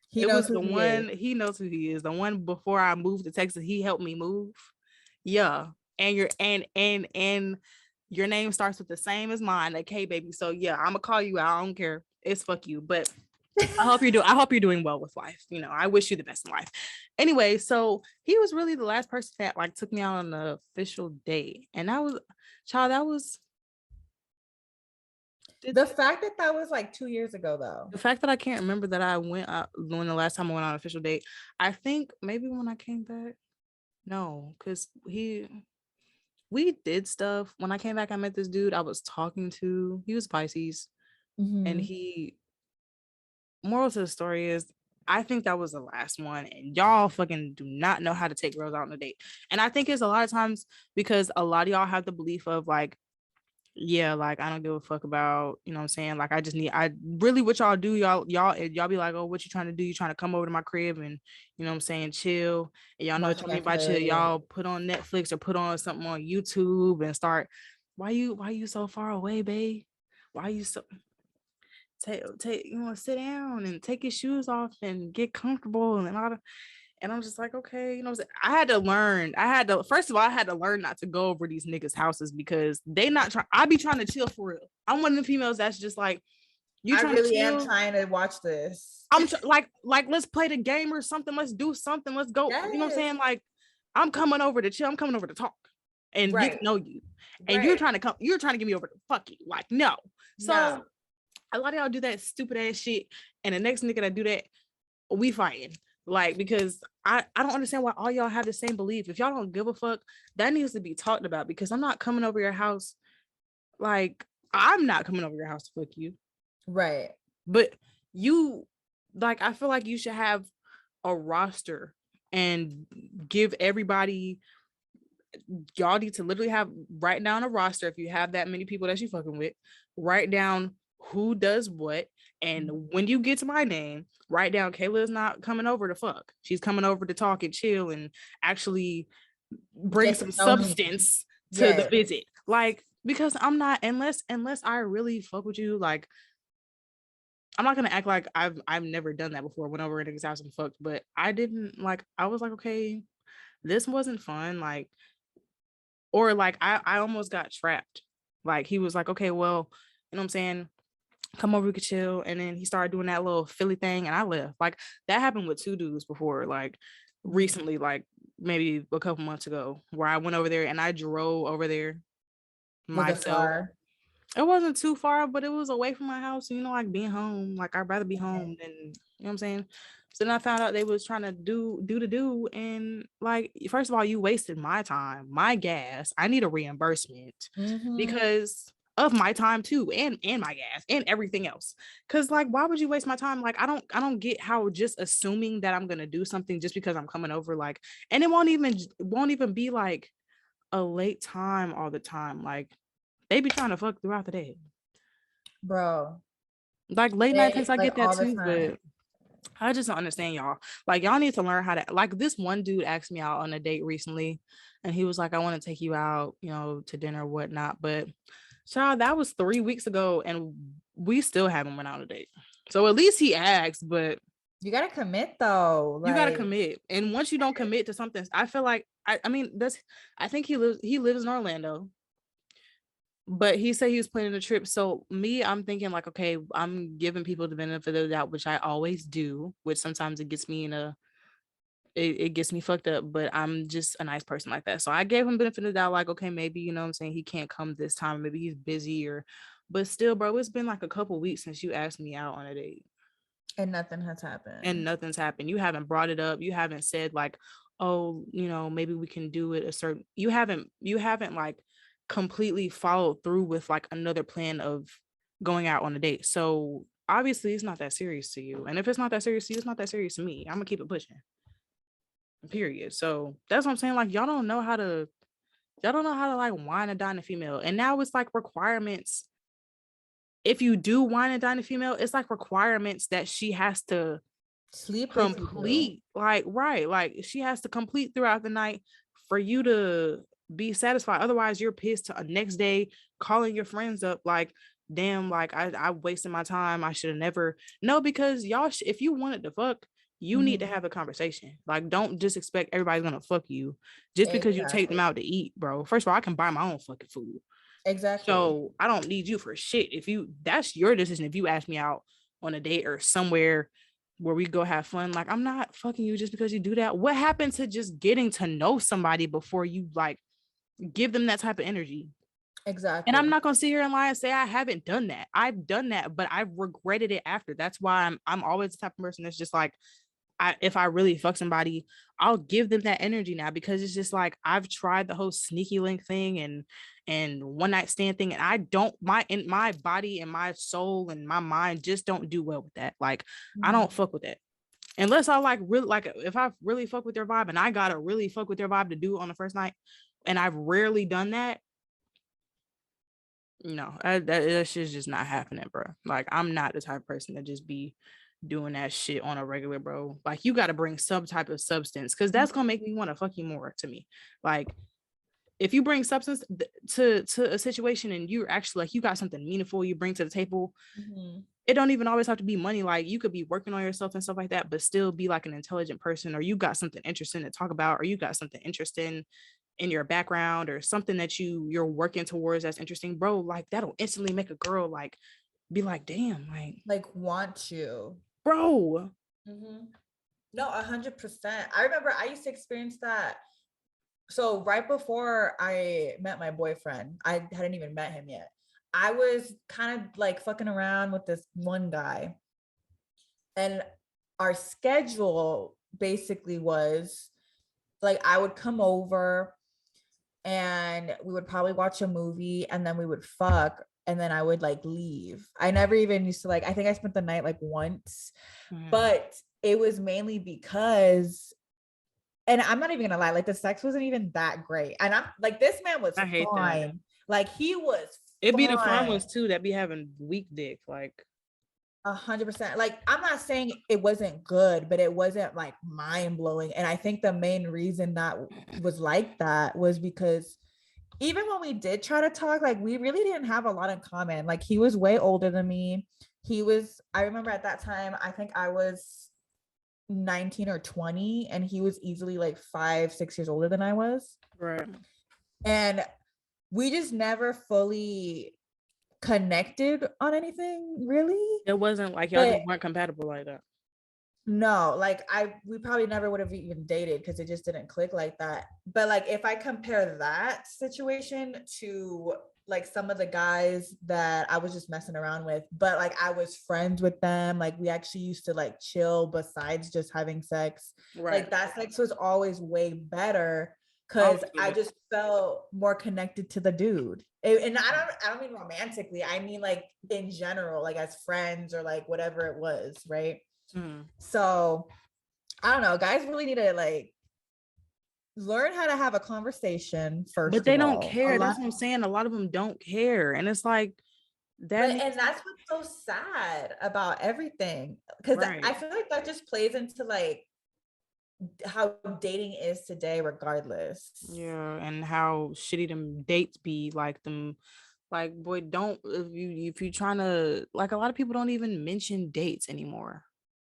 He it knows was who the he one. is. He knows who he is. The one before I moved to Texas, he helped me move. Yeah, and your name starts with the same as mine, like K baby. So yeah, I'm gonna call you out. I don't care. It's fuck you, but I hope you're doing well with life. I wish you the best in life. Anyway, so he was really the last person that like took me out on an official date, and that was, child, that was The fact that was like 2 years ago, though. the fact that I can't remember that I went out when the last time I went on an official date. I think maybe when I came back. No, because we did stuff. When I came back, I met this dude I was talking to. He was Pisces, and moral to the story is, I think that was the last one, and y'all fucking do not know how to take girls out on a date. And I think it's a lot of times because a lot of y'all have the belief of like, yeah, like I don't give a fuck about, you know what I'm saying? Like, I really, what y'all do, y'all be like, oh, what you trying to do? You trying to come over to my crib and, you know what I'm saying, chill. And y'all know what I mean by chill. Y'all put on Netflix or put on something on YouTube and start, why you so far away, babe? Why you so take sit down and take your shoes off and get comfortable and all that. And I'm just like, okay, I had to learn. First of all, I had to learn not to go over these niggas' houses, because they not trying. I be trying to chill for real. I'm one of the females that's just like, you trying to chill? Am trying to watch this. I'm like, let's play the game or something. Let's do something. Let's go. Yes. You know what I'm saying? Like, I'm coming over to chill. I'm coming over to talk and get to know you. And you're trying to get me over to fuck you. Like, no. So a lot of y'all do that stupid ass shit, and the next nigga that do that, we fighting. Like, because I don't understand why all y'all have the same belief. If y'all don't give a fuck, that needs to be talked about, because I'm not coming over your house. Like, I'm not coming over your house to fuck you. Right. But you, like, I feel like you should have a roster and give everybody, y'all need to literally write down a roster. If you have that many people that you fucking with, write down who does what. And when you get to my name, write down Kayla is not coming over to fuck. She's coming over to talk and chill and actually bring some substance to the visit. Like, because I'm not, unless I really fuck with you, like, I'm not gonna act like I've never done that before. Went over to his house and fucked, but I didn't like. I was like, okay, this wasn't fun. Like, or like I almost got trapped. Like he was like, okay, well, you know what I'm saying? Come over, we could chill. And then he started doing that little Philly thing, and I left. Like that happened with two dudes before, like recently, like maybe a couple months ago, where I went over there and I drove over there Was it myself. far? It wasn't too far, but it was away from my house. You know, like being home. Like I'd rather be home than, you know what I'm saying? So then I found out they was trying to do, and like first of all, you wasted my time, my gas. I need a reimbursement because of my time too, and my gas and everything else. Cause like, why would you waste my time? Like, I don't get how just assuming that I'm gonna do something just because I'm coming over, like, and it won't even be like a late time all the time. Like they be trying to fuck throughout the day. Bro. Like late night texts, I Like get that all the too, time. but I just don't understand y'all. Like y'all need to learn how to, like, this one dude asked me out on a date recently, and he was like, I want to take you out, you know, to dinner or whatnot. But child, that was 3 weeks ago, and we still haven't went out on a date. So at least he asked, but You gotta commit though. you gotta Like commit. And once you don't commit to something, I feel like I mean that's I think he lives in Orlando, but he said he was planning a trip. So me, I'm thinking like, okay, I'm giving people the benefit of the doubt, which I always do, which sometimes it gets me in a it gets me fucked up, but I'm just a nice person like that. So I gave him benefit of the doubt, like, okay, maybe, you know what I'm saying, he can't come this time, maybe he's busy, or but still, bro, it's been like a couple weeks since you asked me out on a date and nothing has and happened. nothing's happened. You haven't brought it up. You haven't said like, oh, you know, maybe we can do it a certain, you haven't like completely followed through with like another plan of going out on a date. So obviously it's not that serious to you. And if it's not that serious to you, it's not that serious to me. I'm gonna keep it pushing. Period. So that's what I'm saying. Like y'all don't know how to like wine and dine a female. And now it's like requirements. If you do wine and dine a female, it's like requirements that she has to Sleep with you. complete, like, right, like she has to complete throughout the night for you to be satisfied. Otherwise you're pissed to next day, calling your friends up like, damn, like I wasted my time, I should have never. No, because y'all if you wanted to fuck, you need to have a conversation. Like don't just expect everybody's gonna fuck you just because you take them Exactly. out to eat, bro. First of all, I can buy my own fucking food, Exactly. so I don't need you for shit. If you That's your decision. If you ask me out on a date or somewhere where we go have fun, like I'm not fucking you just because you do that. What happened to just getting to know somebody before you like give them that type of energy? And I'm Exactly. not gonna sit here and lie and say I haven't done that. I've done that, but I've regretted it after. That's why I'm always the type of person that's just like, if I really fuck somebody, I'll give them that energy now, because it's just like I've tried the whole sneaky link thing and one night stand thing, and I don't my body and my soul and my mind just don't do well with that. Like I don't fuck with that unless I like really like if I really fuck with their vibe and I gotta really fuck with their vibe to do it on the first night, and I've rarely done that. No, that shit's just not happening, bro. Like I'm not the type of person to just be doing that shit on a regular, bro. Like you got to bring some type of substance, because that's gonna make me want to fuck you more. To me, like if you bring substance to a situation and you're actually like you got something meaningful you bring to the table, it don't even always have to be money. Like you could be working on yourself and stuff like that, but still be like an intelligent person, or you got something interesting to talk about, or you got something interesting in your background, or something that you're working towards that's interesting, bro. Like that'll instantly make a girl like be like, damn, Like want you. bro. No, 100%. I remember I used to experience that. So right before I met my boyfriend, I hadn't even met him yet. I was kind of like fucking around with this one guy, and our schedule basically was like I would come over and we would probably watch a movie and then we would fuck and then I would like leave. I never even used to like, I think I spent the night like once, but it was mainly because, and I'm not even gonna lie, like the sex wasn't even that great. And I'm like, this man was I hate that. fine. Like he was It be the fine fine. ones too that be having weak dick. Like 100%. Like I'm not saying it wasn't good, but it wasn't like mind blowing. And I think the main reason that was like that was because even when we did try to talk, like we really didn't have a lot in common. Like he was way older than me. I remember at that time, I think I was 19 or 20, and he was easily like 5-6 years older than I was. Right. And we just never fully connected on anything, really. It wasn't like y'all just weren't compatible like that. No, like we probably never would have even dated because it just didn't click like that. But like if I compare that situation to like some of the guys that I was just messing around with, but like I was friends with them, like we actually used to like chill besides just having sex. Right. Like that sex was always way better because I just felt more connected to the dude. And I don't mean romantically, I mean like in general, like as friends or like whatever it was, right? So I don't know, guys really need to like learn how to have a conversation first. But they don't care. That's what I'm saying. A lot of them don't care. And it's like that. And that's what's so sad about everything. Because I feel like that just plays into like how dating is today, regardless. Yeah, and how shitty them dates be, like them. Like, boy, don't if you trying to, like, a lot of people don't even mention dates anymore.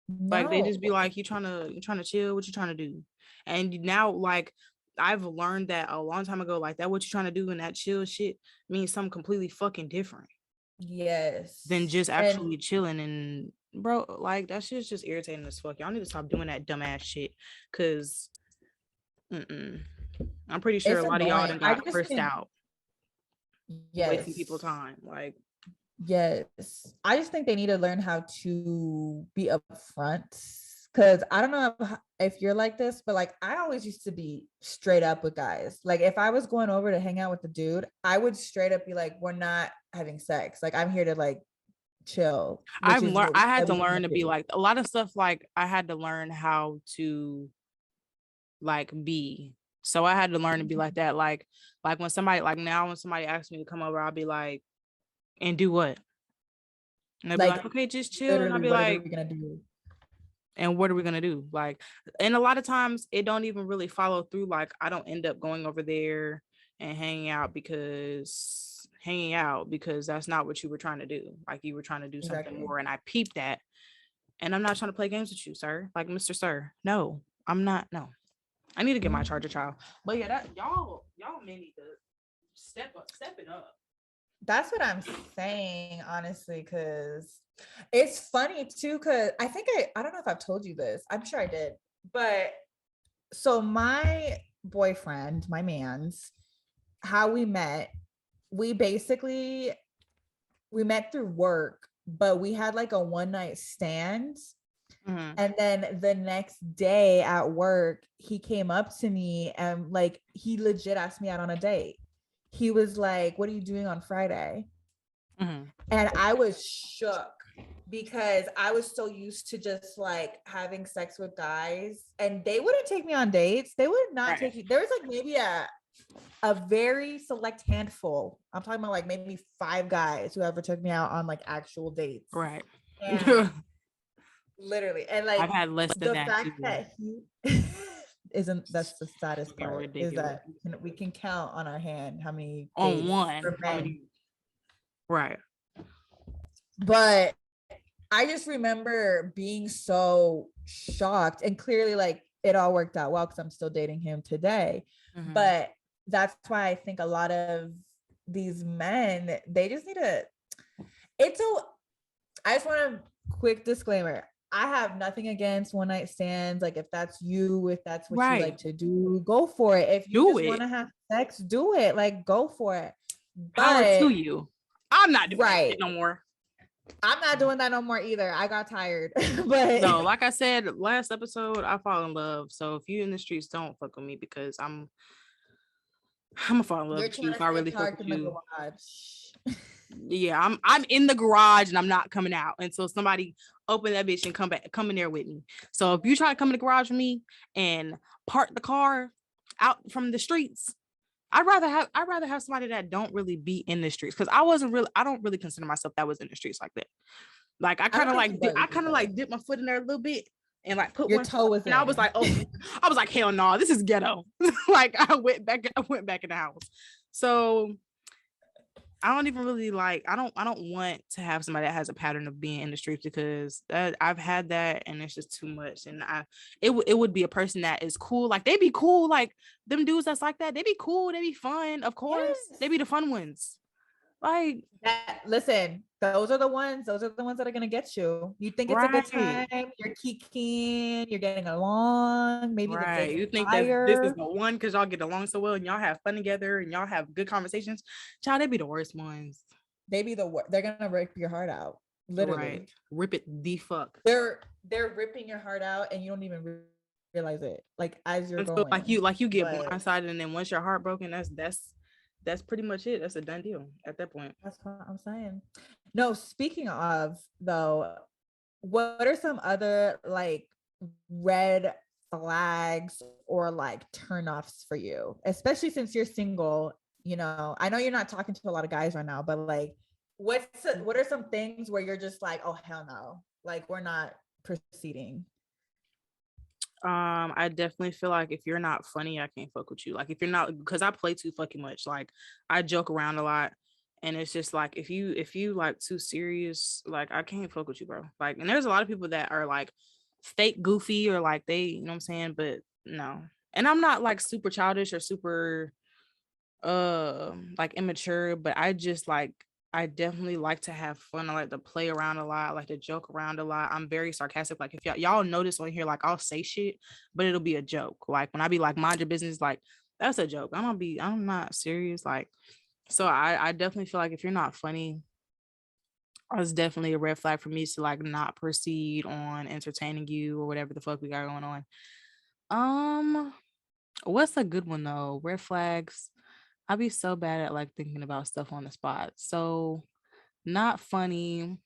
No. Like they just be like, you trying to chill, what you trying to do? And now, like, I've learned that a long time ago, like that what you trying to do and that chill shit means something completely fucking different. Yes. Than just actually chilling. And bro, like that shit's just irritating as fuck. Y'all need to stop doing that dumbass shit. Cause I'm pretty sure a lot of y'all done got cursed out. Yes. Wasting people's time. Like, yes. I just think they need to learn how to be upfront. Cause I don't know if you're like this, but like I always used to be straight up with guys. Like if I was going over to hang out with the dude, I would straight up be like, we're not having sex. Like I'm here to like chill. I had to learn to be like a lot of stuff. Like I had to learn how to like be. So I had to learn to be like that. Like when somebody, like now when somebody asks me to come over, I'll be like, and do what? And they'll be like, okay, just chill. And I'll be like, and what are we gonna do? Like, and a lot of times it don't even really follow through. Like I don't end up going over there and hanging out because that's not what you were trying to do. Like you were trying to do something more, and I peeped that. And I'm not trying to play games with you, sir. Like, Mr. Sir, no, I'm not. No, I need to get my charger, child. But yeah, that y'all may need to step it up. That's what I'm saying, honestly, because it's funny too. Because I think I don't know if I've told you this. I'm sure I did. But so my boyfriend, my man's, how we met, we met through work, but we had like a one night stand. And then the next day at work, he came up to me and like he legit asked me out on a date. He was like, what are you doing on Friday? And I was shook because I was so used to just like having sex with guys and they wouldn't take me on dates. They would not take you. There was like maybe a very select handful. I'm talking about like maybe 5 guys who ever took me out on like actual dates. Right. And literally. And like I've had less than the that fact too. that he that's the saddest part ridiculous. Is that we can count on our hand how many on one. Right. But I just remember being so shocked, and clearly like it all worked out well because I'm still dating him today. But that's why I think a lot of these men, they just need to, I just want a quick disclaimer. I have nothing against one night stands. Like if that's you, if that's what you like to do, go for it. If you just want to have sex, do it. Like go for it. Power to you. I'm not doing that no more. I'm not doing that no more either. I got tired. But no, like I said last episode, I fall in love. So if you in the streets, don't fuck with me because I'm gonna fall in love with you if I really fuck with you. Yeah, I'm in the garage and I'm not coming out until somebody open that bitch and come in there with me. So if you try to come in the garage with me and park the car out from the streets, I'd rather have somebody that don't really be in the streets, because I don't really consider myself that was in the streets like that. Like I kind of like dip my foot in there a little bit and like put your toe was in. And I was like, hell no, this is ghetto. Like I went back in the house. So I don't even really like. I don't want to have somebody that has a pattern of being in the streets because I've had that and it's just too much. And it would be a person that is cool. Like they be cool. Like them dudes that's like that. They be cool. They be fun. Of course, they Yes. be the fun ones. Like Listen, those are the ones. Those are the ones that are gonna get you. You think it's a good right, time. You're kicking. You're getting along. Maybe the right. dick's You think that this is fire. the one because y'all get along so well and y'all have fun together and y'all have good conversations. Child, they be the worst ones. They be the worst. They're gonna rip your heart out. Right, Literally. rip it the fuck. They're ripping your heart out and you don't even realize it. Like as you're And so going. like you get But blindsided and then once you're heartbroken, that's pretty much it. That's a done deal at that point. that's what I'm saying. No, speaking of though, what are some other like red flags or like turnoffs for you, especially since you're single? You know, I know you're not talking to a lot of guys right now, but like, what are some things where you're just like, oh hell no, like we're not proceeding? I definitely feel like if you're not funny, I can't fuck with you. Like if you're not, because I play too fucking much. Like I joke around a lot, and it's just like if you like too serious, like I can't fuck with you, bro. Like, and there's a lot of people that are like fake goofy or like they, you know what I'm saying, but no. And I'm not like super childish or super like immature, but I just like I definitely like to have fun. I like to play around a lot. I like to joke around a lot. I'm very sarcastic. Like if y'all notice on here, like I'll say shit, but it'll be a joke. Like when I be like mind your business, like that's a joke. I'm not serious. Like so I definitely feel like if you're not funny, it's definitely a red flag for me to like not proceed on entertaining you or whatever the fuck we got going on. Um, what's a good one though? Red flags. I'd be so bad at like thinking about stuff on the spot. So not funny.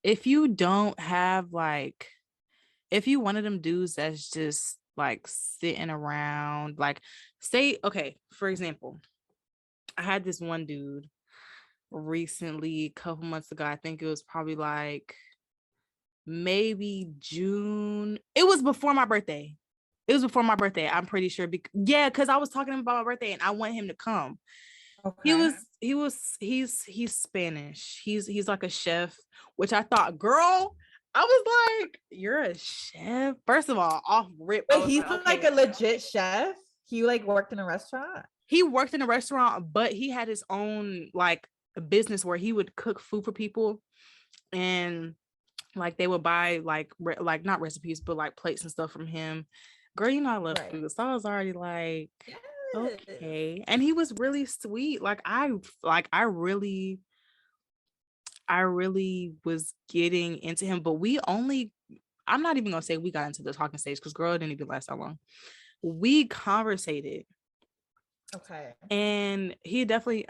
If you don't have like, if you one of them dudes that's just like sitting around, like say, okay, for example, I had this one dude recently, a couple months ago. I think it was probably like maybe June. It was before my birthday. It was before my birthday. I'm pretty sure. Yeah, because I was talking about my birthday and I want him to come. Okay. He's Spanish. He's like a chef, which I thought, girl, I was like, you're a chef. First of all, off rip, I But was he's like, like okay. a legit chef. He like worked in a restaurant. He worked in a restaurant, but he had his own like business where he would cook food for people and like they would buy like not recipes, but like plates and stuff from him. Girl, you know I love Right. food. So I was already like, Yes. okay. And he was really sweet. I really was getting into him, but I'm not even gonna say we got into the talking stage because girl, it didn't even last that long. We conversated Okay. and he definitely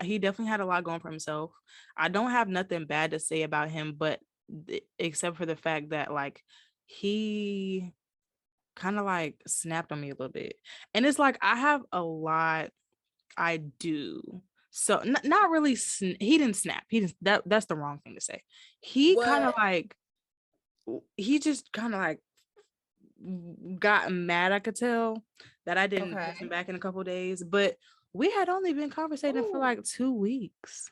had a lot going for himself. I don't have nothing bad to say about him, but except for the fact that like he kind of like snapped on me a little bit. And it's like I have a lot I do. So not really he didn't snap. He didn't that's the wrong thing to say. He kind of What? like he just kind of like got mad. I could tell that I didn't text him Okay. back in a couple of days, but we had only been conversating for Ooh. like 2 weeks.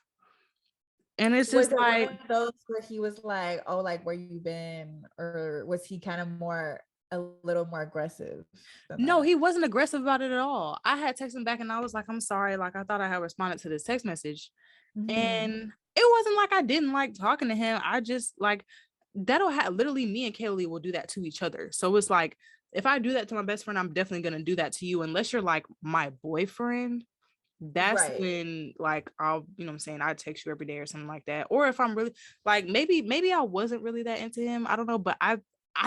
And it's Was just it one like, of those where he was like, "Oh, like where you been?" Or was he kind of more a little more aggressive than no, that? he wasn't aggressive about it at all. I had texted him back and I was like, I'm sorry. Like, I thought I had responded to this text message. Mm-hmm. And it wasn't like I didn't like talking to him. I just like that'll have literally me and Kaylee will do that to each other. So it's like if I do that to my best friend, I'm definitely gonna do that to you unless you're like my boyfriend. That's Right. when like I'll, you know what I'm saying, I text you every day or something like that. Or if I'm really like maybe I wasn't really that into him. I don't know, but I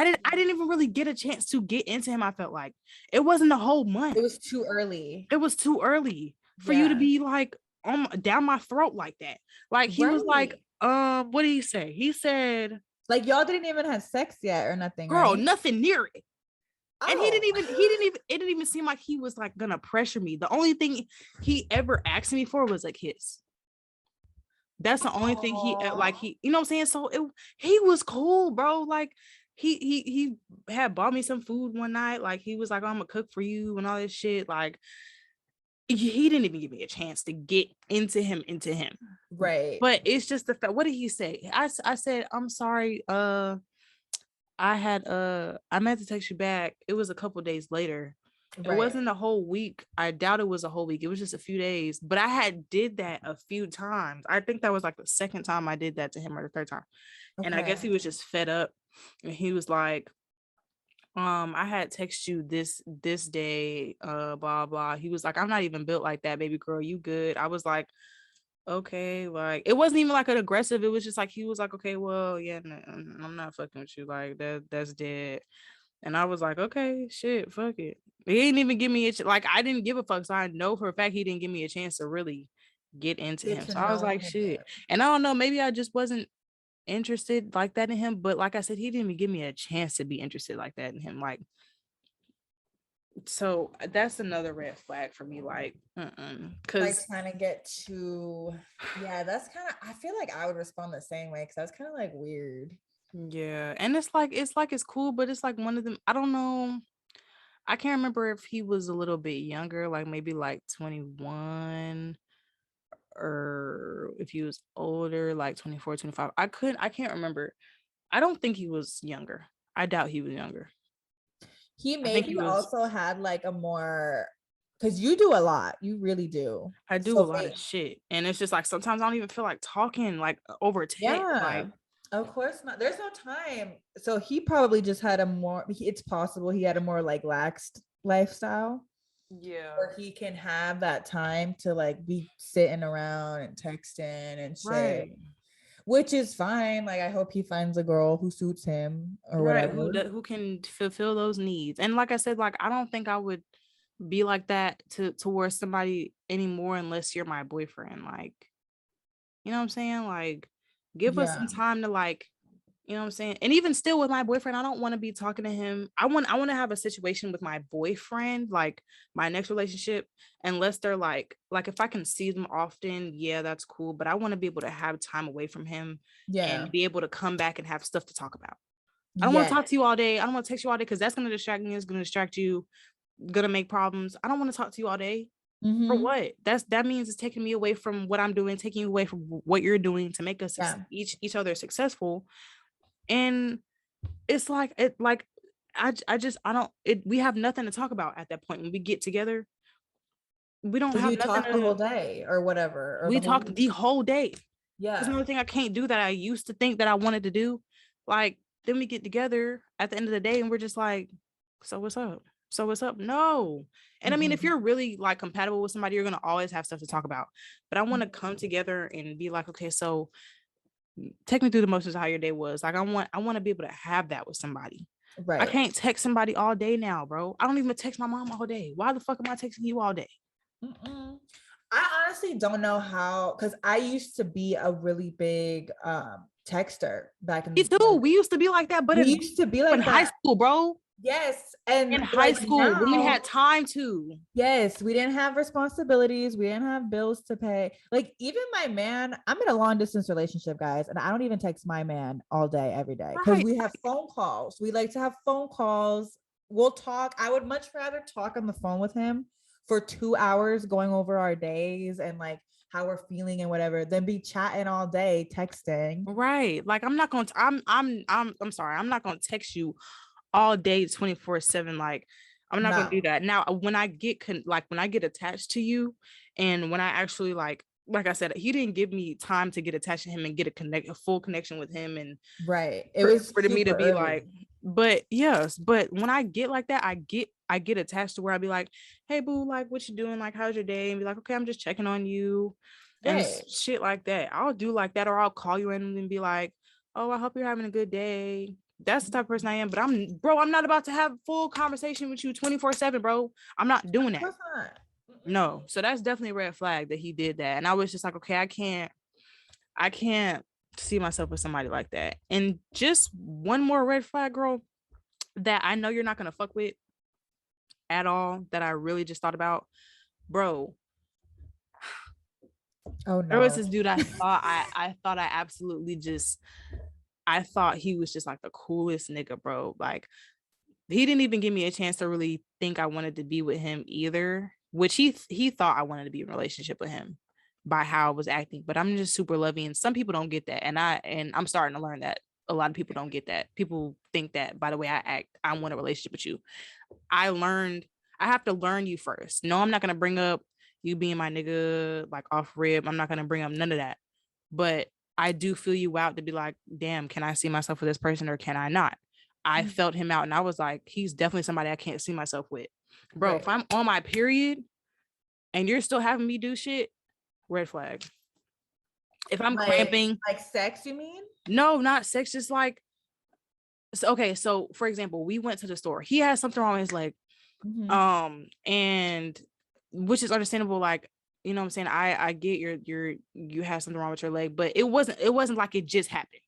didn't even really get a chance to get into him. I felt like it wasn't a whole month. It was too early. It was too early for you to Yeah. be like down my throat like that. Like he was like, Right. what did he say? He said, Like y'all didn't even have sex yet or nothing, girl, right? nothing near it. And Oh. it didn't even seem like he was like gonna pressure me. The only thing he ever asked me for was a kiss. That's the only thing Oh. you know what I'm saying? So he was cool, bro. Like he had bought me some food one night. Like he was like, oh, I'm gonna cook for you and all this shit. Like he didn't even give me a chance to get into him. Right. But it's just the fact. What did he say? I said, I'm sorry. I meant to text you back. It was a couple days later. It Right. wasn't a whole week. I doubt it was a whole week. It was just a few days. But I had did that a few times. I think that was like the second time I did that to him, or the third time. Okay. And I guess he was just fed up. And he was like, I had text you this day, blah blah. He was like, I'm not even built like that, baby girl. You good? I was like, okay, like it wasn't even like an aggressive. It was just like he was like, okay, well, yeah, no, I'm not fucking with you. Like that's dead. And I was like, okay, shit, fuck it. He didn't even give me like I didn't give a fuck. So I know for a fact he didn't give me a chance to really get into him. So I was like, shit. And I don't know, maybe I just wasn't interested like that in him. But like I said, he didn't even give me a chance to be interested like that in him. Like, so that's another red flag for me. Like, like trying to get to, yeah, that's kind of, I feel like I would respond the same way because that's kind of like weird. Yeah, and it's cool, but it's like one of them. I don't know. I can't remember if he was a little bit younger, like maybe like 21, or if he was older, like 24, 25. I can't remember. I don't think he was younger. I doubt he was younger. He maybe also had like a more, because you do a lot. You really do. I do a lot of shit. And it's just like sometimes I don't even feel like talking like over text. Yeah. Like, of course not. There's no time. So he probably just had a more, it's possible he had a more like laxed lifestyle. Yeah. Where he can have that time to like be sitting around and texting and shit. Right. Which is fine. Like I hope he finds a girl who suits him or whatever. Who can fulfill those needs. And like I said, like I don't think I would be like that towards somebody anymore unless you're my boyfriend. Like, you know what I'm saying? Like, give us some time to like, you know what I'm saying? And even still with my boyfriend, I don't want to be talking to him. I want to have a situation with my boyfriend, like my next relationship, unless they're like if I can see them often, yeah, that's cool. But I want to be able to have time away from him, and be able to come back and have stuff to talk about. I don't want to talk to you all day. I don't want to text you all day because that's going to distract me. It's going to distract you, going to make problems. I don't want to talk to you all day. For what? That means it's taking me away from what I'm doing, taking you away from what you're doing to make us each other successful. And it's like we have nothing to talk about at that point. When we get together, we don't have nothing the whole day or whatever. Or we talked the whole day. Yeah. There's another thing I can't do that I used to think that I wanted to do. Like, then we get together at the end of the day and we're just like, so what's up? So what's up? No. And I mean, if you're really like compatible with somebody, you're going to always have stuff to talk about. But I want to come together and be like, okay, so take me through the motions of how your day was. Like, I want to be able to have that with somebody. Right. I can't text somebody all day now, bro. I don't even text my mom all day. Why the fuck am I texting you all day? I honestly don't know how, because I used to be a really big texter back in. Me too. We used to be like that, but we used to be like in high school, bro. Yes, and in high school now, when we had time to. Yes, we didn't have responsibilities. We didn't have bills to pay. Like even my man, I'm in a long distance relationship, guys, and I don't even text my man all day, every day, because we have phone calls. We like to have phone calls. We'll talk. I would much rather talk on the phone with him for 2 hours, going over our days and like how we're feeling and whatever, than be chatting all day, texting. Right. Like I'm not going to. I'm sorry. I'm not going to text you all day 24/7. Like I'm not gonna do that. Now when I get attached to you, and when I actually like I said, he didn't give me time to get attached to him and get a full connection with him, and it was for me to be early. Like, but yes, but when I get like that, I get attached to where I'd be like, hey boo, like what you doing, like how's your day, and be like, okay, I'm just checking on you, and shit like that. I'll do like that, or I'll call you and be like, oh, I hope you're having a good day. That's the type of person I am. But I'm not about to have full conversation with you 24/7, bro. I'm not doing that. No. So that's definitely a red flag that he did that. And I was just like, okay, I can't see myself with somebody like that. And just one more red flag, girl, that I know you're not gonna fuck with at all, that I really just thought about, bro. Oh no. There was this dude I thought I absolutely just, I thought he was just like the coolest nigga, bro. Like he didn't even give me a chance to really think I wanted to be with him either. which he thought I wanted to be in a relationship with him by how I was acting, but I'm just super loving. Some people don't get that, and I'm starting to learn that a lot of people don't get that. People think that by the way I act, I want a relationship with you. I have to learn you first. No, I'm not gonna bring up you being my nigga like off rib. I'm not gonna bring up none of that. But I do feel you out to be like, damn, can I see myself with this person or can I not? I felt him out and I was like, he's definitely somebody I can't see myself with. Bro, if I'm on my period and you're still having me do shit, red flag. If I'm cramping, like sex, you mean? No, not sex, just like, okay, so for example, we went to the store. He has something wrong with his leg. And which is understandable, like, you know what I'm saying? I get you have something wrong with your leg, but it wasn't like it just happened.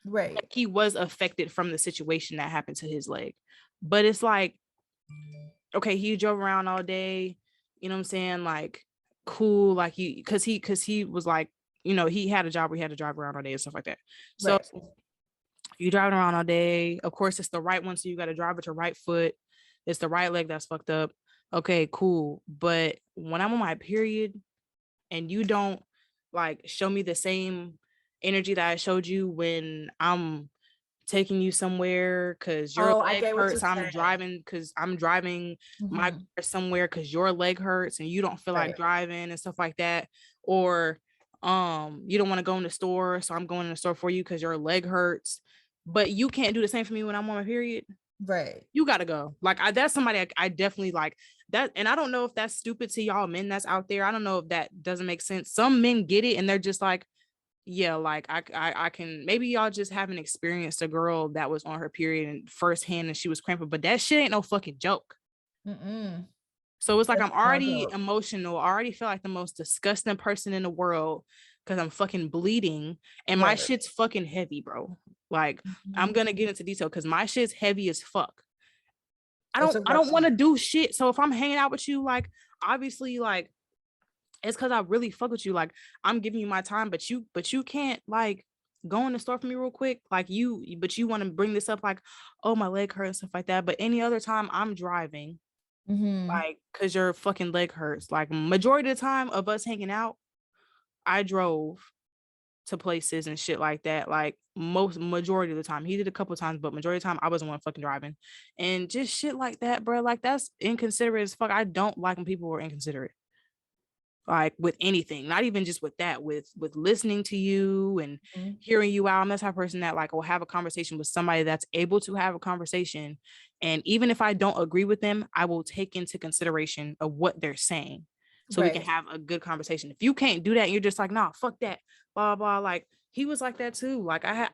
Right. Like, he was affected from the situation that happened to his leg. But it's like, okay, he drove around all day, you know what I'm saying? Like, cool, like because he was like, you know, he had a job where he had to drive around all day and stuff like that. So you're driving around all day. Of course, it's the right one, so you got to drive with your right foot. It's the right leg that's fucked up. Okay, cool. But when I'm on my period and you don't like show me the same energy that I showed you when I'm taking you somewhere because your leg hurts, I'm driving because I'm driving my car somewhere because your leg hurts and you don't feel like driving and stuff like that, or you don't want to go in the store, so I'm going in the store for you because your leg hurts, but you can't do the same for me when I'm on my period. Right. You gotta go. Like, that's somebody I definitely like that. And I don't know if that's stupid to y'all men that's out there. I don't know if that doesn't make sense. Some men get it and they're just like, yeah, like I can, maybe y'all just haven't experienced a girl that was on her period and firsthand and she was cramping, but that shit ain't no fucking joke. So it's like, I'm already emotional, I already feel like the most disgusting person in the world because I'm fucking bleeding and my shit's fucking heavy, bro. Like, I'm gonna get into detail because my shit's heavy as fuck. I don't want to do shit. So if I'm hanging out with you, like, obviously, like, it's because I really fuck with you. Like, I'm giving you my time, but you can't like go in the store for me real quick. Like, but you want to bring this up like, oh, my leg hurts and stuff like that. But any other time I'm driving, like, because your fucking leg hurts. Like, majority of the time of us hanging out, I drove to places and shit like that. Like, majority of the time. He did a couple of times, but majority of the time I wasn't one fucking driving. And just shit like that, bro. Like, that's inconsiderate as fuck. I don't like when people are inconsiderate. Like, with anything, not even just with that, with listening to you and hearing you out. I'm that type of person that like will have a conversation with somebody that's able to have a conversation, and even if I don't agree with them, I will take into consideration of what they're saying so we can have a good conversation. If you can't do that and you're just like, nah, fuck that, blah blah, like, he was like that too. Like, I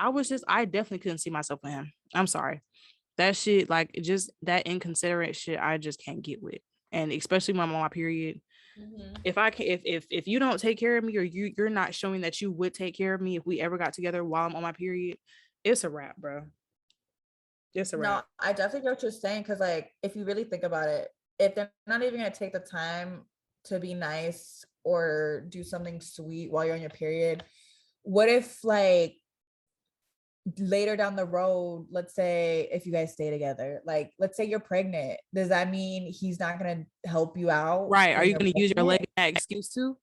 definitely couldn't see myself with him. I'm sorry, that shit, like, just that inconsiderate shit, I just can't get with. And especially when I'm on my period, if I can, if you don't take care of me, or you're not showing that you would take care of me if we ever got together while I'm on my period, it's a wrap, bro. It's a wrap. No, I definitely get what you're saying, because like, if you really think about it, if they're not even gonna take the time to be nice or do something sweet while you're on your period, what if like later down the road, let's say if you guys stay together, like let's say you're pregnant, does that mean he's not gonna help you out? Right. Are you gonna use your leg as an excuse too?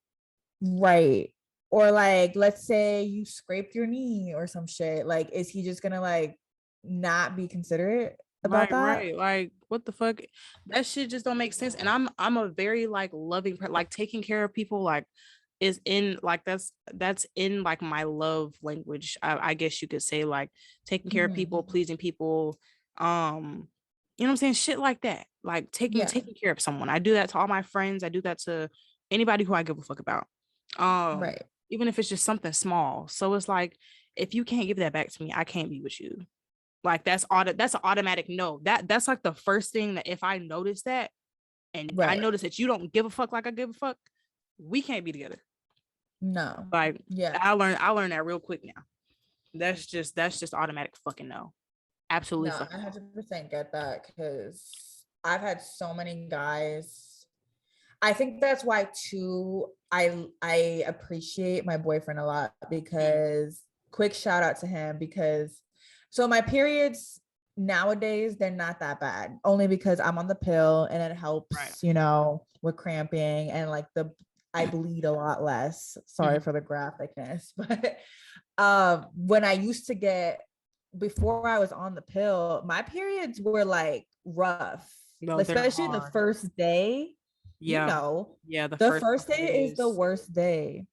Right. Or like, let's say you scraped your knee or some shit, like, is he just gonna like not be considerate about that? Right. Like, what the fuck? That shit just don't make sense. And I'm a very like loving, like, taking care of people, like, is in like, that's in like my love language. I guess you could say, like, taking care of people, pleasing people, you know what I'm saying? Shit like that. Like, taking care of someone. I do that to all my friends. I do that to anybody who I give a fuck about. Even if it's just something small. So it's like, if you can't give that back to me, I can't be with you. Like, that's an automatic no. That's like the first thing that if I notice that, and I notice that you don't give a fuck like I give a fuck, we can't be together. No. Like, I learned that real quick now. That's just automatic fucking no. Absolutely. No, I 100% get that, because I've had so many guys. I think that's why too I appreciate my boyfriend a lot, because quick shout out to him, because so my periods, nowadays they're not that bad, only because I'm on the pill and it helps, Right. you know, with cramping and like I bleed a lot less. Sorry for the graphicness, but when I used to get, before I was on the pill, my periods were like rough, No, especially the first day. Yeah. You know, yeah, the first day is the worst day.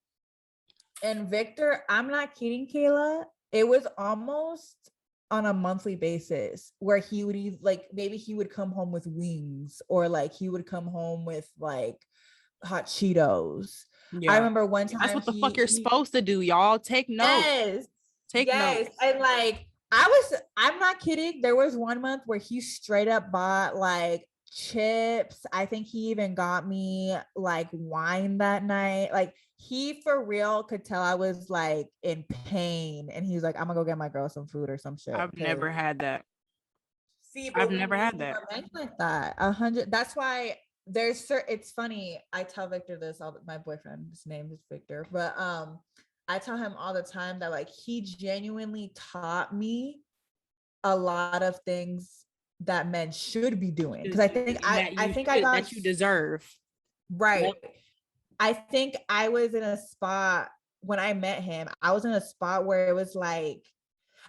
And Victor, I'm not kidding, Kayla. It was almost on a monthly basis where he would like, maybe he would come home with wings, or like he would come home with like hot Cheetos. Yeah. I remember one time that's what the fuck you're supposed to do, y'all. Take notes. Yes. Take notes. And like I'm not kidding. There was one month where he straight up bought like chips. I think he even got me like wine that night. Like he for real could tell I was like in pain, and he was like, I'm gonna go get my girl some food or some shit. I've never had that. See, I've never had that. Like that. 100. That's why it's funny. I tell Victor this, my boyfriend, his name is Victor, but I tell him all the time that like he genuinely taught me a lot of things that men should be doing, because I think I got that you deserve. Right. Yep. I think I was in a spot when I met him. I was in a spot where it was like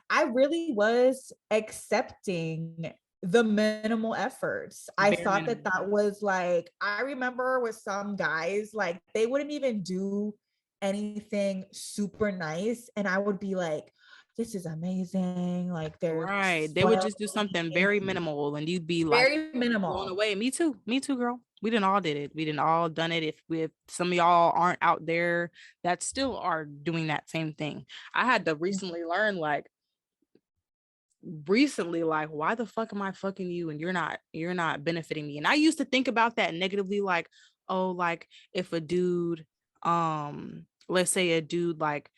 I really was accepting the minimal efforts. I thought that was like, I remember with some guys, like they wouldn't even do anything super nice, and I would be like, this is amazing. Like they're right. They would just do something very minimal, and you'd be like, very minimal. Blown away. Me too, girl. We didn't all did it. We didn't all done it. If some of y'all aren't out there that still are doing that same thing. I had to recently learn, like, why the fuck am I fucking you and you're not benefiting me? And I used to think about that negatively, like, oh, like if a dude, let's say a dude like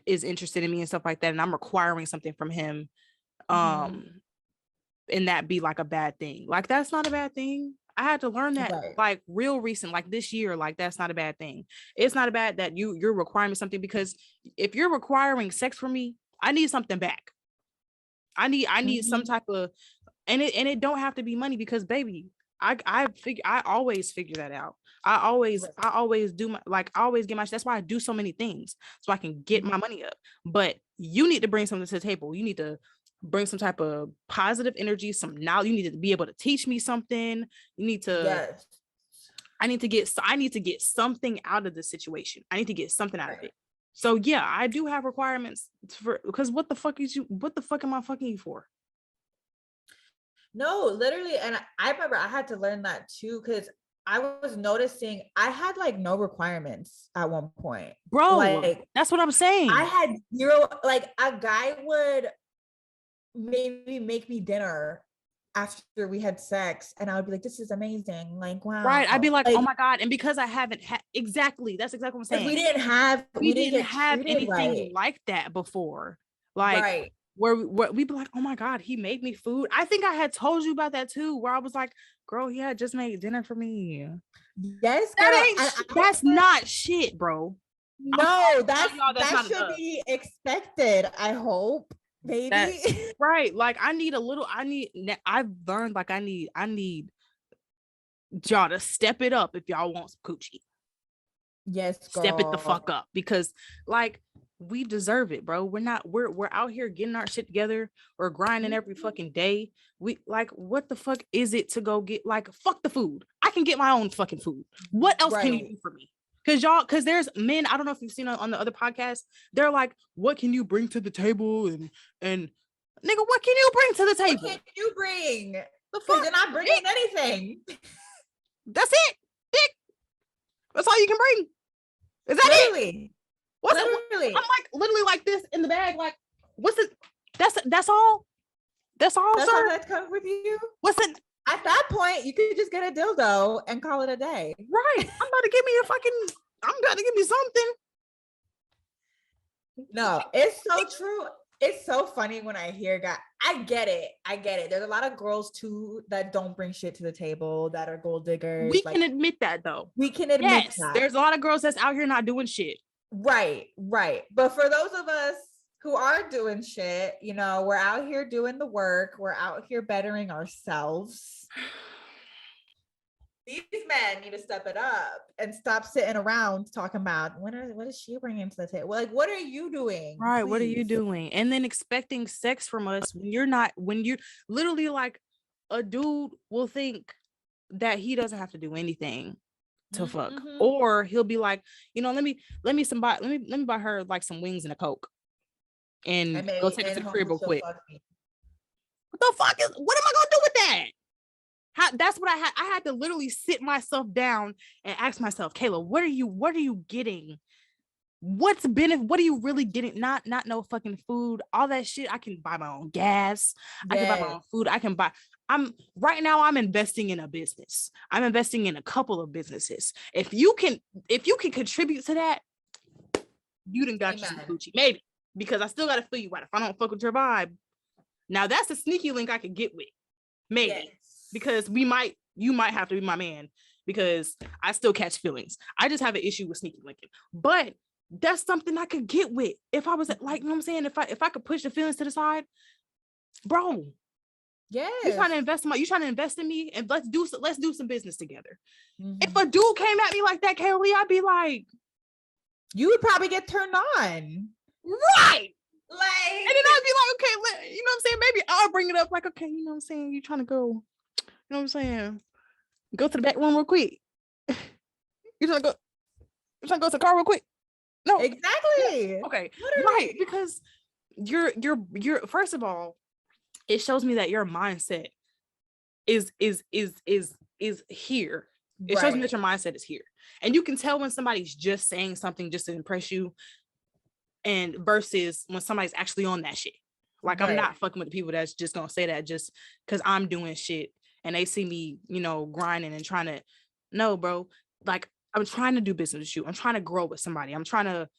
is interested in me and stuff like that, and I'm requiring something from him, and that be like a bad thing. Like that's not a bad thing. I had to learn that like real recent, like this year, like that's not a bad thing. It's not bad that you're requiring something, because if you're requiring sex from me, I need something back. I need some type of, and it don't have to be money, because baby, I always figure that out. I always do my, like I always get my, that's why I do so many things, so I can get my money up. But you need to bring something to the table. You need to bring some type of positive energy, some knowledge. You need to be able to teach me something. You need to, I need to get something out of the situation. I need to get something out of it. So yeah, I do have requirements for, because what the fuck am I fucking you for? No, literally. And I remember I had to learn that too, because I was noticing I had like no requirements at one point. Bro, like that's what I'm saying. I had zero, like a guy would maybe make me dinner after we had sex, and I would be like, this is amazing. Like, wow. Right. I'd be like, oh my God. And because I haven't had, exactly. That's exactly what I'm saying. We didn't have anything like that before. Like, where we'd be like, oh my God, he made me food. I think I had told you about that too, where I was like, girl, he had just made dinner for me. Yes, that's not shit, bro. No, that should be expected, I hope. Maybe. Right. Like I've learned like I need y'all to step it up if y'all want some coochie. Yes, girl. Step it the fuck up, because like we deserve it, bro. We're out here getting our shit together or grinding every fucking day. We like, what the fuck is it to go get, like, fuck the food. I can get my own fucking food. What else can you do for me? Because there's men, I don't know if you've seen on the other podcast, they're like, what can you bring to the table? And nigga, what can you bring to the table? What can you bring? The fuck? You're not bringing anything. That's it. Dick. That's all you can bring. Is that literally? It? What's literally? I'm like literally like this in the bag. Like, what's it? That's all. That's all, that's sir. All that comes with you. What's it? At that point, you could just get a dildo and call it a day. Right. I'm about to give me something. No, it's so true. It's so funny when I hear guys. I get it. There's a lot of girls too that don't bring shit to the table, that are gold diggers. We can admit that though. We can admit that. There's a lot of girls that's out here not doing shit. Right. But for those of us who are doing shit. You know, we're out here doing the work. We're out here bettering ourselves. These men need to step it up and stop sitting around talking about what is she bringing to the table? Like, what are you doing? Right. Please? What are you doing? And then expecting sex from us when you're literally like a dude will think that he doesn't have to do anything to fuck. Or he'll be like, let me buy her like some wings and a Coke and go take her to the crib real quick. What the fuck what am I gonna do with that? That's what I had to literally sit myself down and ask myself, Kayla, what are you getting? What are you really getting? Not no fucking food, all that shit. I can buy my own gas. I can buy my own food. I'm investing in a business. I'm investing in a couple of businesses. If you can contribute to that, you done got you some Gucci. Maybe. Because I still gotta feel you right. If I don't fuck with your vibe. Now that's a sneaky link I could get with. Maybe. Yes. Because you might have to be my man because I still catch feelings. I just have an issue with sneaky linking. But that's something I could get with. If I was like, you know what I'm saying? If I could push the feelings to the side, bro. Yeah. You trying to invest in me and let's do some business together. If a dude came at me like that, Kaylee, I'd be like, you would probably get turned on. Right. Like, and then I'd be like, okay, you know what I'm saying? Maybe I'll bring it up like, okay, you know what I'm saying? You trying to go, you know what I'm saying? Go to the back room real quick. You trying to go to the car real quick? No. Exactly. Yeah. Okay. Literally. Right. Because you're first of all, it shows me that your mindset is here. It shows me that your mindset is here. And you can tell when somebody's just saying something just to impress you and versus when somebody's actually on that shit. Like I'm not fucking with the people that's just gonna say that just because I'm doing shit and they see me, grinding and trying to, no, bro. Like I'm trying to do business with you. I'm trying to grow with somebody. I'm trying to,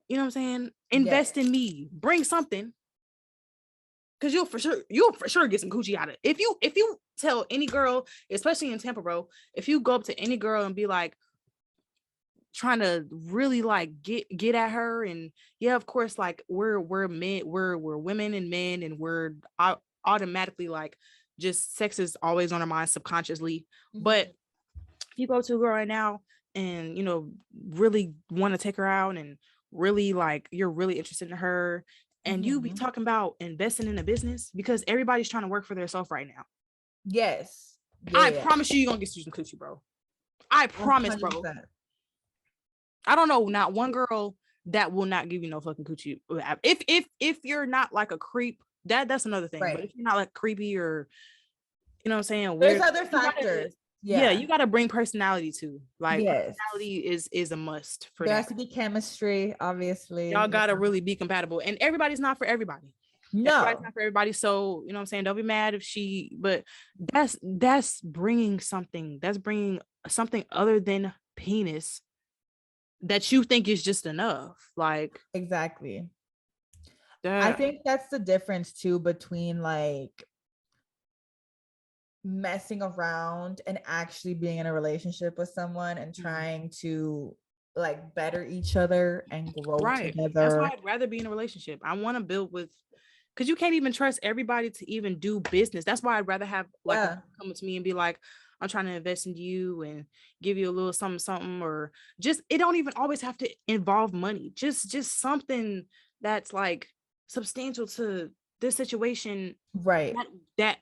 you know what I'm saying? Invest in me. Bring something. Cause you'll for sure get some coochie out of it. If you tell any girl, especially in Tampa, bro, if you go up to any girl and be like trying to really like get at her, and yeah, of course, like we're men, we're women and men, and we're automatically like just sex is always on our mind subconsciously. But if you go to a girl right now and really want to take her out and really like you're really interested in her. And you be talking about investing in a business because everybody's trying to work for themselves right now. Yes. Yeah, I promise you're going to get some coochie, bro. I promise, 100%. Bro. I don't know, not one girl that will not give you no fucking coochie. If you're not like a creep, that's another thing. Right. But if you're not like creepy or, you know what I'm saying? There's other factors. Yeah, you got to bring personality too. Like personality is a must for there has to be chemistry, obviously. Y'all got to really be compatible, and everybody's not for everybody. No, everybody's not for everybody. So, you know what I'm saying? Don't be mad but that's bringing something. That's bringing something other than penis that you think is just enough. Like exactly. I think that's the difference too between like messing around and actually being in a relationship with someone and trying to like better each other and grow together. That's why I'd rather be in a relationship. I want to build with, because you can't even trust everybody to even do business. That's why I'd rather have like come to me and be like, I'm trying to invest in you and give you a little something, or just, it don't even always have to involve money. Just something that's like substantial to this situation. Right. That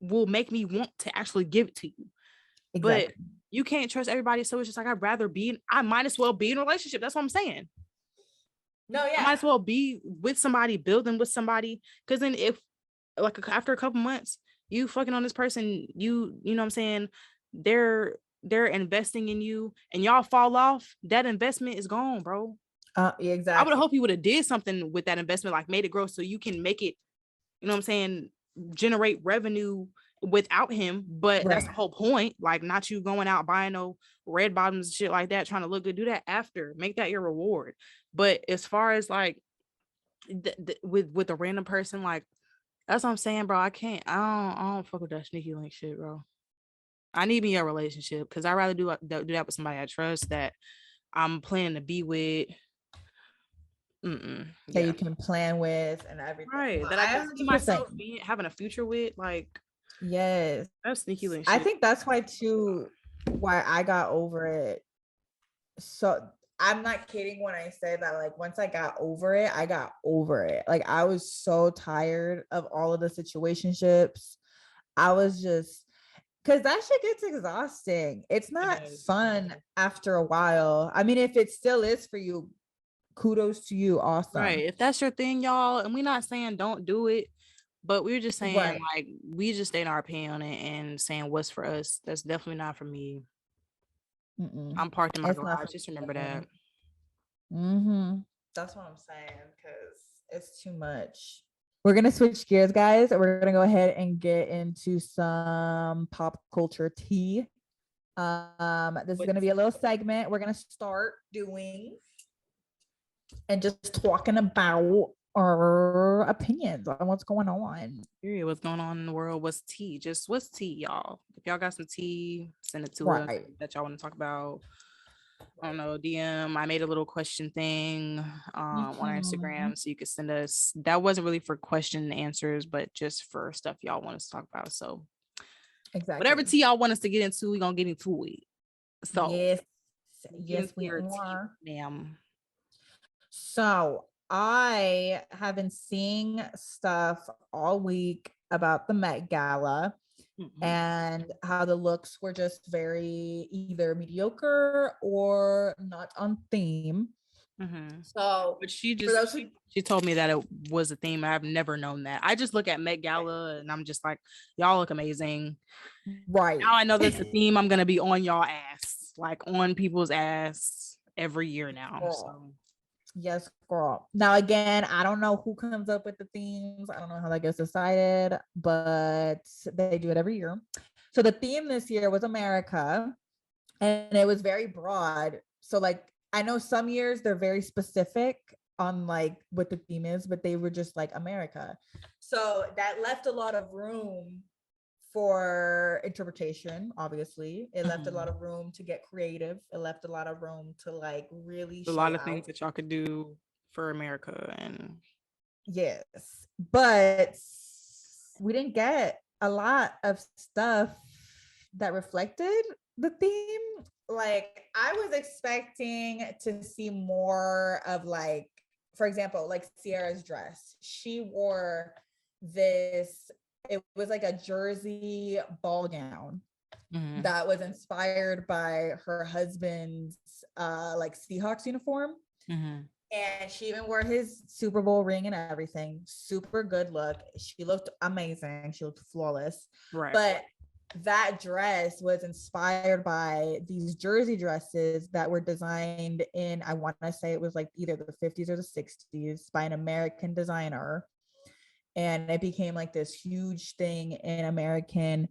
will make me want to actually give it to you. Exactly. But you can't trust everybody. So it's just like, I might as well be in a relationship. That's what I'm saying. No, yeah. I might as well be with somebody, building with somebody. Because then if like after a couple months, you fucking on this person, you know what I'm saying? They're investing in you and y'all fall off. That investment is gone, bro. Yeah, exactly. I would hope you would have did something with that investment, like made it grow so you can make it, you know what I'm saying, generate revenue without him. But that's the whole point. Like not you going out buying no red bottoms and shit like that, trying to look good. Do that after, make that your reward. But as far as like with a random person, like that's what I'm saying, bro. I don't fuck with that sneaky link shit, bro. I need me a relationship because I rather do that with somebody I trust, that I'm planning to be with. that you can plan with and everything. Right. But That I can see myself 100%. having a future with. Like, Yes. that's sneaky link I shit. think that's why too, why I got over it. So I'm not kidding when I say that, like, once I got over it, I got over it. Like, I was so tired of all of the situationships. I was just, because that shit gets exhausting. It's not fun after a while. I mean, if it still is for you, kudos to you. Awesome. Right. If that's your thing, y'all, and we're not saying don't do it, but we're just saying, Right. like, we just state our opinion on it and saying what's for us. That's definitely not for me. I'm parked in my garage. Just remember that. That's what I'm saying, because it's too much. We're gonna switch gears, guys. We're gonna go ahead and get into some pop culture tea. This is gonna be a little segment we're gonna start doing and just talking about our opinions on what's going on. Period. What's going on in the world? What's tea? Just what's tea, y'all? If y'all got some tea, send it to us that y'all want to talk about. I don't know, DM. I made a little question thing on our Instagram, so you could send us. That wasn't really for question and answers, but just for stuff y'all want us to talk about. So exactly, whatever tea y'all want us to get into, we're gonna get into it. So yes, we are, ma'am. So I have been seeing stuff all week about the Met Gala and how the looks were just very either mediocre or not on theme. So, but she told me that it was a theme. I've never known that. I just look at Met Gala and I'm just like, y'all look amazing. Right. Now I know that's a theme. I'm gonna be on y'all ass, like on people's ass every year now. So. Yes, girl. Now, again, I don't know who comes up with the themes. I don't know how that gets decided, but they do it every year. So the theme this year was America, and it was very broad. So, like, I know some years they're very specific on like what the theme is, but they were just like America. So that left a lot of room for interpretation. Obviously, it left a lot of room to get creative. It left a lot of room to like really a lot of things that y'all could do for America. And yes, but we didn't get a lot of stuff that reflected the theme. Like, I was expecting to see more of, like, for example, like Sierra's dress. She wore this, it was like a jersey ball gown that was inspired by her husband's like Seahawks uniform. And she even wore his Super Bowl ring and everything. Super good look. She looked amazing. She looked flawless. Right. But that dress was inspired by these jersey dresses that were designed in, I want to say it was like either the 50s or the 60s by an American designer. And it became like this huge thing in American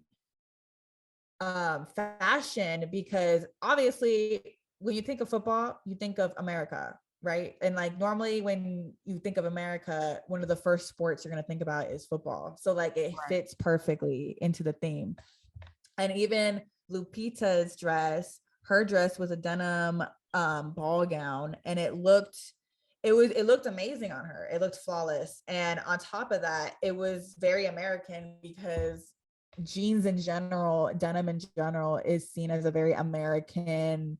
fashion, because obviously when you think of football, you think of America, right? And like normally when you think of America, one of the first sports you're going to think about is football. So like it fits perfectly into the theme. And even Lupita's dress, her dress was a denim ball gown, and it looked amazing on her. It looked flawless. And on top of that, it was very American, because jeans in general, denim in general, is seen as a very American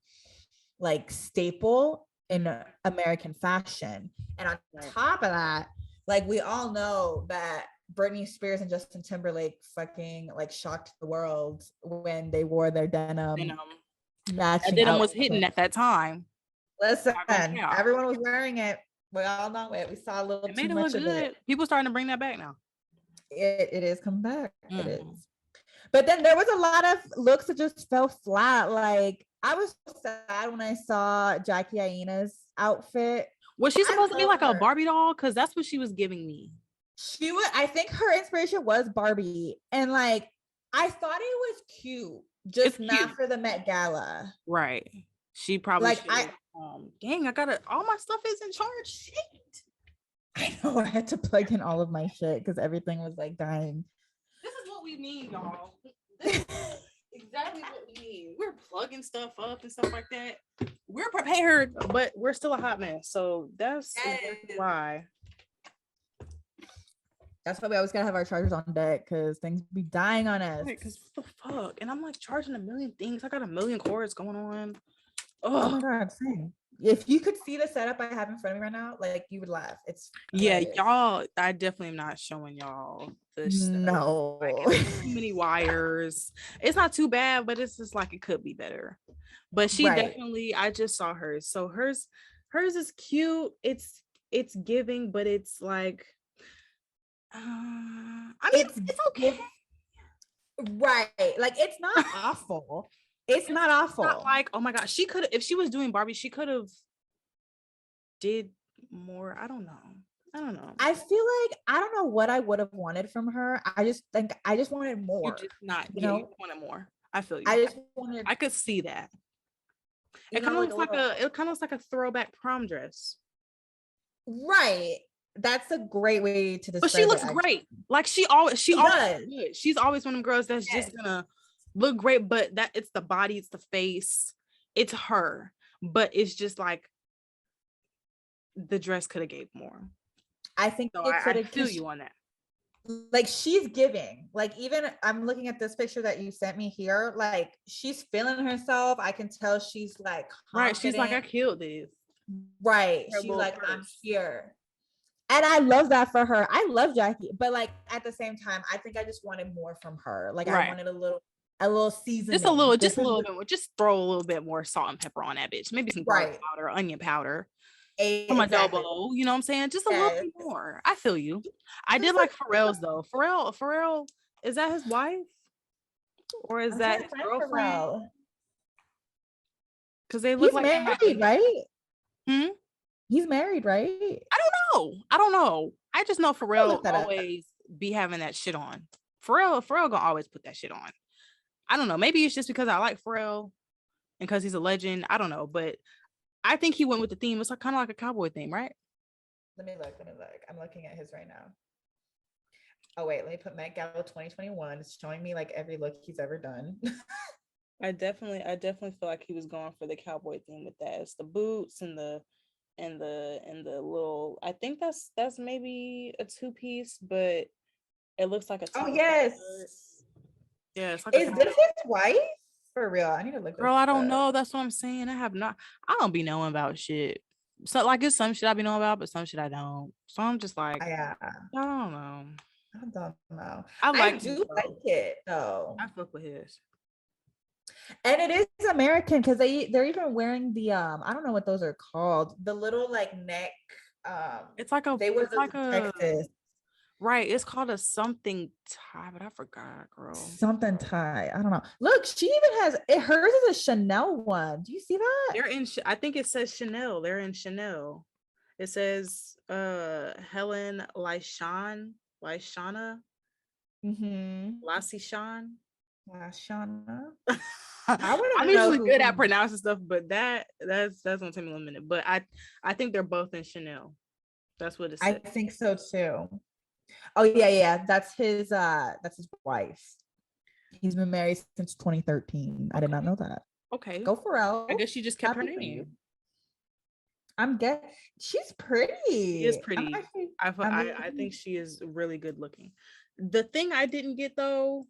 like staple in American fashion. And on top of that, like we all know that Britney Spears and Justin Timberlake fucking like shocked the world when they wore their denim. That denim was hidden at that time. Listen, everyone was wearing it. We all know it. We saw a little too much of it. People starting to bring that back now. It is coming back. It is. But then there was a lot of looks that just fell flat. Like, I was so sad when I saw Jackie Aina's outfit. Was she supposed to be like a Barbie doll? Because that's what she was giving me. She was, I think her inspiration was Barbie. And like, I thought it was cute, just not for the Met Gala. Right. She probably like, dang, I gotta, all my stuff is in charge. Shit. I know, I had to plug in all of my shit because everything was like dying. This is what we need, y'all. This is exactly what we need. We're plugging stuff up and stuff like that. we're prepared, but we're still a hot mess. So that's exactly why. That's why we always gotta have our chargers on deck because things be dying on us. Because what the fuck? And I'm like charging a million things. I got a million cords going on. Oh my god, same. If you could see the setup I have in front of me right now, like you would laugh. It's hilarious. Y'all. I definitely am not showing y'all this. No, like, too many wires. It's not too bad, but it's just like it could be better. But she definitely. I just saw hers. So hers is cute. It's giving, but it's like. I mean, it's okay. Right. Like it's not awful. It's not awful. Not like, oh my god, she could, if she was doing Barbie, she could have did more. I don't know. I feel like I don't know what I would have wanted from her. I just think I just wanted more. You you wanted more. I feel you. I could see that. It kind of looks like a throwback prom dress. Right. That's a great way to describe it. But she looks great. Like she always does. Good. She's always one of them girls that's just gonna look great, but that it's the body, it's the face, it's her. But it's just like the dress could have gave more. I think so I feel you on that. Like she's giving. Like even I'm looking at this picture that you sent me here. Like she's feeling herself. I can tell she's like confident. Right. She's like, I killed this. Right. She's like, I'm here. And I love that for her. I love Jackie, but like at the same time, I think I just wanted more from her. Like I wanted a little seasoning. Just a little bit more. Just throw a little bit more salt and pepper on that bitch. Maybe some garlic powder, onion powder. From adobo, you know what I'm saying? Just a little bit more. I feel you. I did like Pharrell's though. Pharrell, is that his wife? Or is that his girlfriend? Because they look like married, right? He's married, right? I don't know. I just know Pharrell always be having that shit on. Pharrell gonna always put that shit on. I don't know. Maybe it's just because I like Pharrell and because he's a legend. I don't know, but I think he went with the theme. It's like kind of like a cowboy theme, right? Let me look. I'm looking at his right now. Oh wait, let me put Met Gala 2021. It's showing me like every look he's ever done. I definitely feel like he was going for the cowboy theme with that. It's the boots and the little. I think that's maybe a 2-piece, but it looks like a. Oh yes. Yeah, it's like is this his wife? For real, I need to look. Girl, I don't know. That's what I'm saying. I don't be knowing about shit. So like, it's some shit I be knowing about, but some shit I don't. So I'm just like, I don't know. I do like it though. I fuck with his. And it is American because they're even wearing the I don't know what those are called. The little like neck. It's like a. They were like Texas. Right, it's called a something tie, but I forgot, girl. Something tie. I don't know. Look, she even has it. Hers is a Chanel one. Do you see that? They're in. I think it says Chanel. They're in Chanel. It says Helen Lashana. Lashana. I'm usually good at pronouncing stuff, but that's gonna take me a minute. But I think they're both in Chanel. That's what it says. I think so too. Oh yeah, that's his wife. He's been married since 2013. I did not know that. Okay, go Pharrell. I guess she just kept her name. She's pretty. She is pretty. I think she is really good looking. The thing I didn't get though,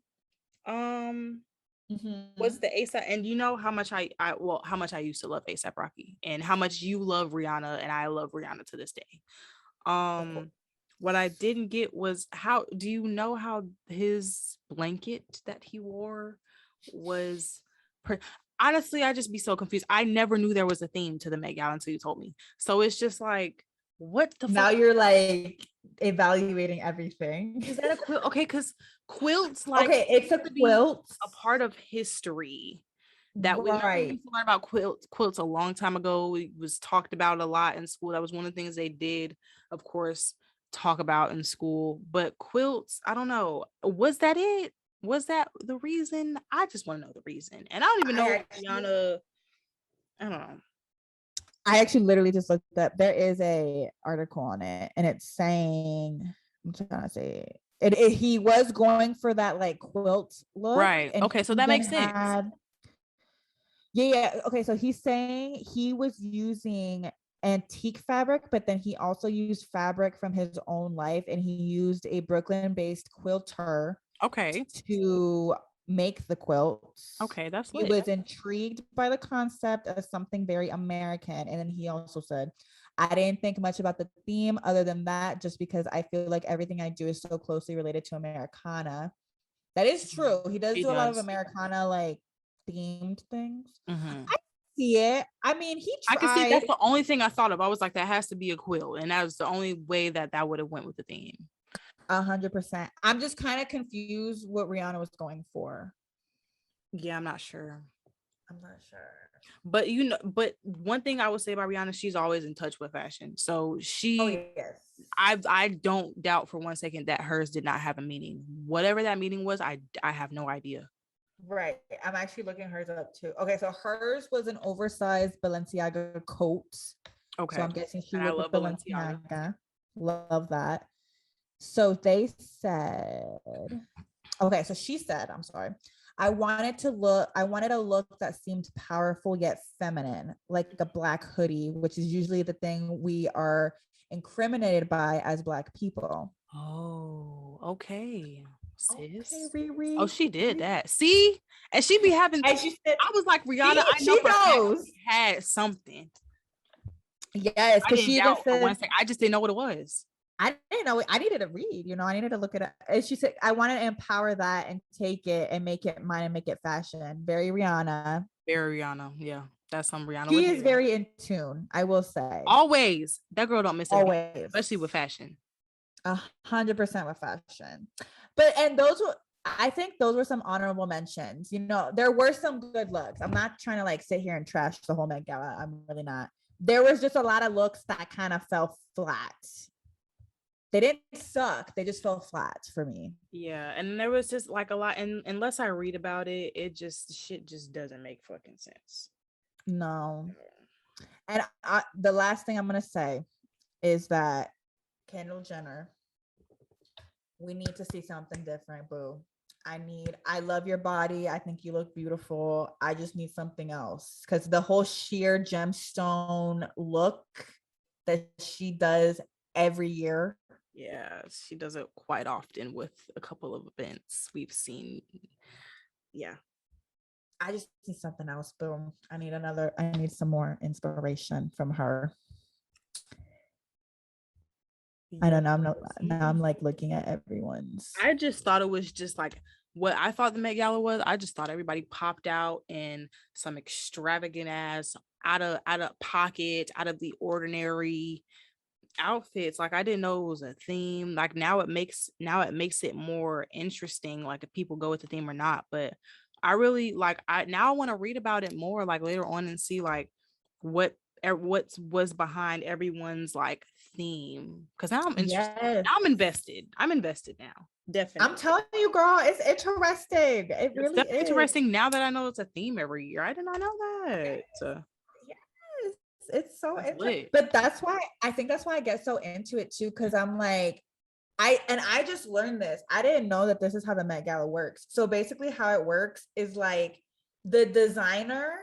was the ASAP, and you know how much how much I used to love ASAP Rocky, and how much you love Rihanna, and I love Rihanna to this day. What I didn't get was how do you know how his blanket that he wore was? Honestly, I just be so confused. I never knew there was a theme to the Met Gala until you told me. So it's just like, what the now fuck? You're like evaluating everything. Is that a quilt? Okay, because quilts it's a quilt, a part of history that we learned about quilts a long time ago. It was talked about a lot in school. That was one of the things they did, of course, talk about in school. But quilts, I don't know. Was that it? Was that the reason? I just want to know the reason. And I don't even know Rihanna. I don't know. I actually literally just looked up. There is a article on it, and it's saying, I'm trying to say he was going for that like quilt look. Right. Okay, so that makes sense. Yeah. Okay. So he's saying he was using antique fabric, but then he also used fabric from his own life, and he used a Brooklyn-based quilter Okay. to make the quilts. Okay, that's He lit. was intrigued by the concept of something very American. And then he also said, I didn't think much about the theme other than that, just because I feel like everything I do is so closely related to Americana. That is true. He does He do a lot of does. Americana like themed things. Hmm. I see it. I mean, he I can see that's tried the only thing I thought of. I was like, that has to be a quilt, and that was the only way that that would have went with the theme. 100%. I'm just kind of confused what Rihanna was going for. Yeah, I'm not sure. I'm not sure. But you know, but one thing I would say about Rihanna, she's always in touch with fashion. So Oh, she, yes. I don't doubt for one second that hers did not have a meaning. Whatever that meaning was, I have no idea. Right. I'm actually looking hers up too. Okay, so hers was an oversized Balenciaga coat. So Okay. I'm guessing she And I worked love with Balenciaga. Balenciaga. Love that. So they said, okay, so she said, I'm sorry. I wanted a look that seemed powerful yet feminine, like a black hoodie, which is usually the thing we are incriminated by as black people. Oh, okay. Okay, Sis. Oh, Riri. she did that. See? And she be having, And she said, I was like, Rihanna, see, I know she for a fact knows. she had something. Yes, I because didn't she even doubt for one said, second. I just didn't know what it was. I didn't know. I needed to read, I needed to look it up. And she said, I want to empower that and take it and make it mine and make it fashion. Very Rihanna. Very Rihanna. Yeah. That's some Rihanna would She is do. very in tune, I will say. Always. That girl don't miss a beat, Always. especially with fashion. 100% with fashion. But, and those were, I think those were some honorable mentions. There were some good looks. I'm not trying to like sit here and trash the whole Met Gala. I'm really not. There was just a lot of looks that kind of fell flat. They didn't suck. They just fell flat for me. Yeah, and there was just like a lot, and unless I read about it, it just shit just doesn't make fucking sense. No. And the last thing I'm going to say is that Kendall Jenner, we need to see something different, boo. I love your body. I think you look beautiful. I just need something else, because the whole sheer gemstone look that she does every year. Yeah, she does it quite often with a couple of events we've seen. Yeah. I just need something else, boom. I need some more inspiration from her. I don't know. I'm like looking at everyone's. I just thought it was just like what I thought the Met Gala was. I just thought everybody popped out in some extravagant ass, out of pocket, out of the ordinary outfits. Like I didn't know it was a theme. Like now it makes it more interesting, like if people go with the theme or not. But I really like I now want to read about it more like later on and see like what was behind everyone's like theme, because now I'm interested. Yes. Now I'm invested now. Definitely. I'm telling you, girl, it's interesting. It really is interesting now that I know it's a theme every year. I did not know that. Yes, it's so interesting. Lit. But that's why I get so into it too, because I'm like, I just learned this. I didn't know that this is how the Met Gala works. So basically, how it works is like the designer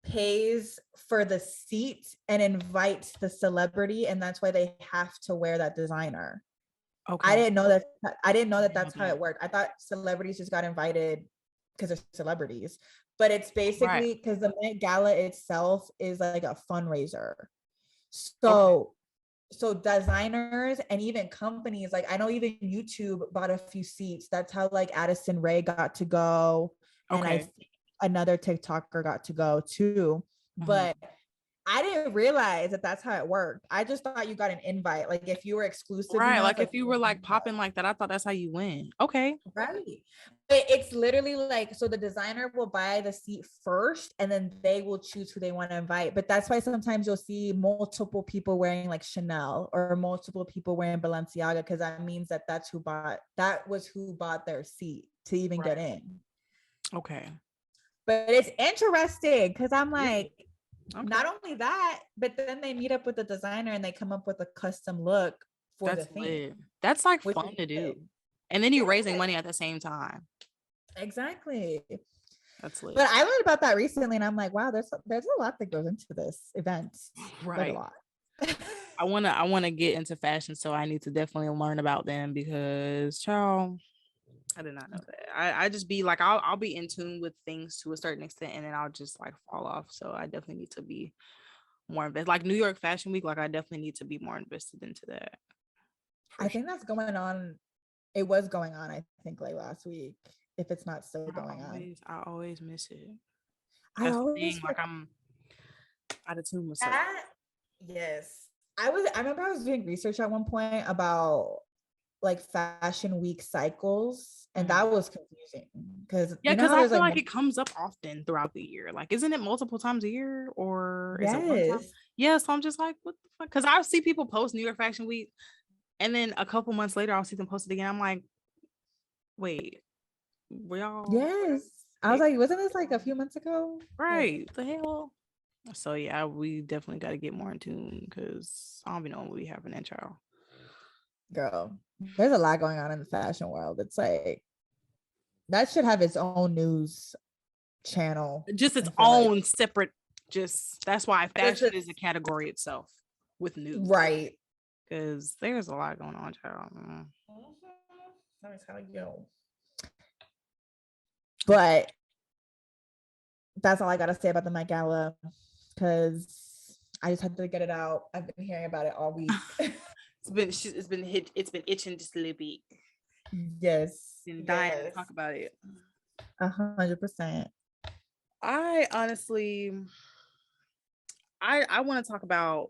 pays for the seat and invites the celebrity, and that's why they have to wear that designer. Okay. I didn't know that that's how it worked. I thought celebrities just got invited because they're celebrities, but it's basically because the Met Gala itself is like a fundraiser. So designers and even companies, like I know even YouTube bought a few seats. That's how like Addison Rae got to go, and I think another TikToker got to go too. But I didn't realize that that's how it worked. I just thought you got an invite. Like if you were exclusive, right? Like if you were like popping like that, I thought that's how you win. Okay, right. But it's literally like, so the designer will buy the seat first, and then they will choose who they want to invite. But that's why sometimes you'll see multiple people wearing like Chanel or multiple people wearing Balenciaga, because that means that that was who bought their seat to even get in. Okay. But it's interesting because I'm like, not only that, but then they meet up with the designer and they come up with a custom look for the theme. Lit. That's like fun to do. And then you're raising money at the same time. Exactly. That's lit. But I learned about that recently, and I'm like, wow, there's a lot that goes into this event. Right. Like a lot. I wanna get into fashion, so I need to definitely learn about them because child, I did not know that. I just be like I'll be in tune with things to a certain extent and then I'll just like fall off. So I definitely need to be more invested. Like New York Fashion Week, like I definitely need to be more invested into that. I think that's going on. It was going on, I think, like last week, if it's not still going on. I always miss it. I That's the always thing. Like I'm out of tune with stuff. that, yes. I remember I was doing research at one point about like fashion week cycles, and that was confusing because Yeah, you know because how I there's feel like like it comes up often throughout the year. Like, isn't it multiple times a year or is it one time? yes. Yeah, so I'm just like, what the fuck? Because I see people post New York Fashion Week, and then a couple months later, I'll see them post it again. I'm like, wait, were y'all Yes. I was like, wasn't this like a few months ago? right? The hell? So yeah, we definitely got to get more in tune because I don't even know what we happening, child. Girl, there's a lot going on in the fashion world. It's like that should have its own news channel. Just its I feel like. own separate. Just that's why fashion is a category itself with news, right? because there's a lot going on, child. Let me tell you. But that's all I gotta say about the Met Gala because I just had to get it out. I've been hearing about it all week. It's been itching just a little bit. Yes, Been dying to talk about it. 100%. I honestly, I want to talk about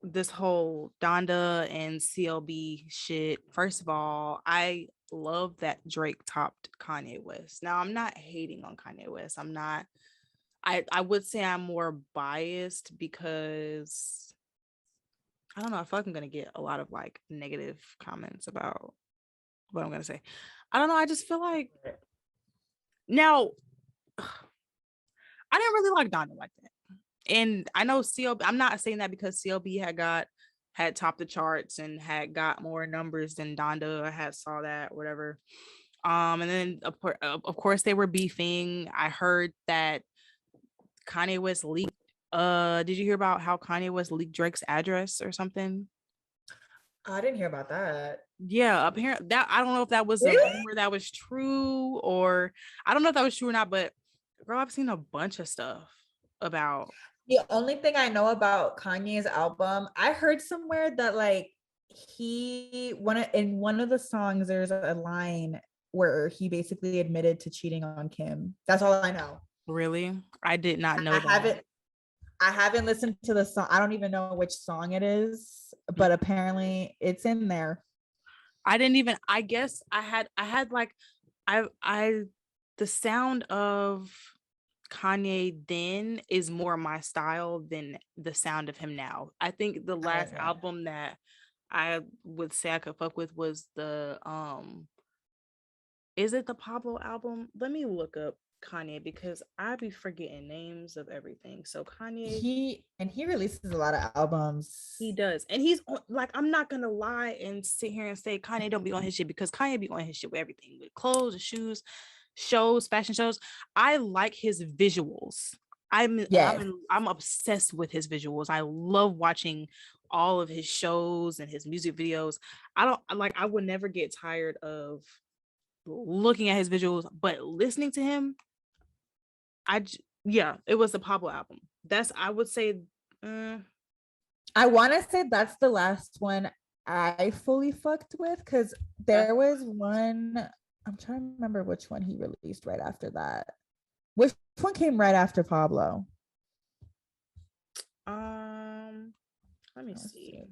this whole Donda and CLB shit. First of all, I love that Drake topped Kanye West. Now, I'm not hating on Kanye West. I'm not. I would say I'm more biased because I don't know. I feel like I'm gonna get a lot of like negative comments about what I'm gonna say. I don't know. I just feel like now I didn't really like Donda like that. And I know CLB, I'm not saying that because CLB had topped the charts and had got more numbers than Donda. I had saw that, whatever. And then of course they were beefing. I heard that Kanye West leaked. Did you hear about how Kanye West leaked Drake's address or something? I didn't hear about that. Yeah, apparently that I don't know if that was a rumor that was true or I don't know if that was true or not, but girl, I've seen a bunch of stuff about. The only thing I know about Kanye's album, I heard somewhere that like in one of the songs there's a line where he basically admitted to cheating on Kim. That's all I know. Really? I did not know that. I haven't listened to the song. I don't even know which song it is, but apparently it's in there. I didn't even, I guess I had like I the sound of Kanye then is more my style than the sound of him now. I think the last album that I would say I could fuck with was the is it the Pablo album? Let me look up Kanye because I be forgetting names of everything. So Kanye, he releases a lot of albums. he does, and he's like, I'm not gonna lie and sit here and say Kanye don't be on his shit because Kanye be on his shit with everything, with clothes, shoes, shows, fashion shows. I like his visuals. I'm obsessed with his visuals. I love watching all of his shows and his music videos. I would never get tired of looking at his visuals, but listening to him, yeah, it was the Pablo album. That's I would say. I want to say that's the last one I fully fucked with because there was one. I'm trying to remember which one he released right after that. Which one came right after Pablo? Let me see.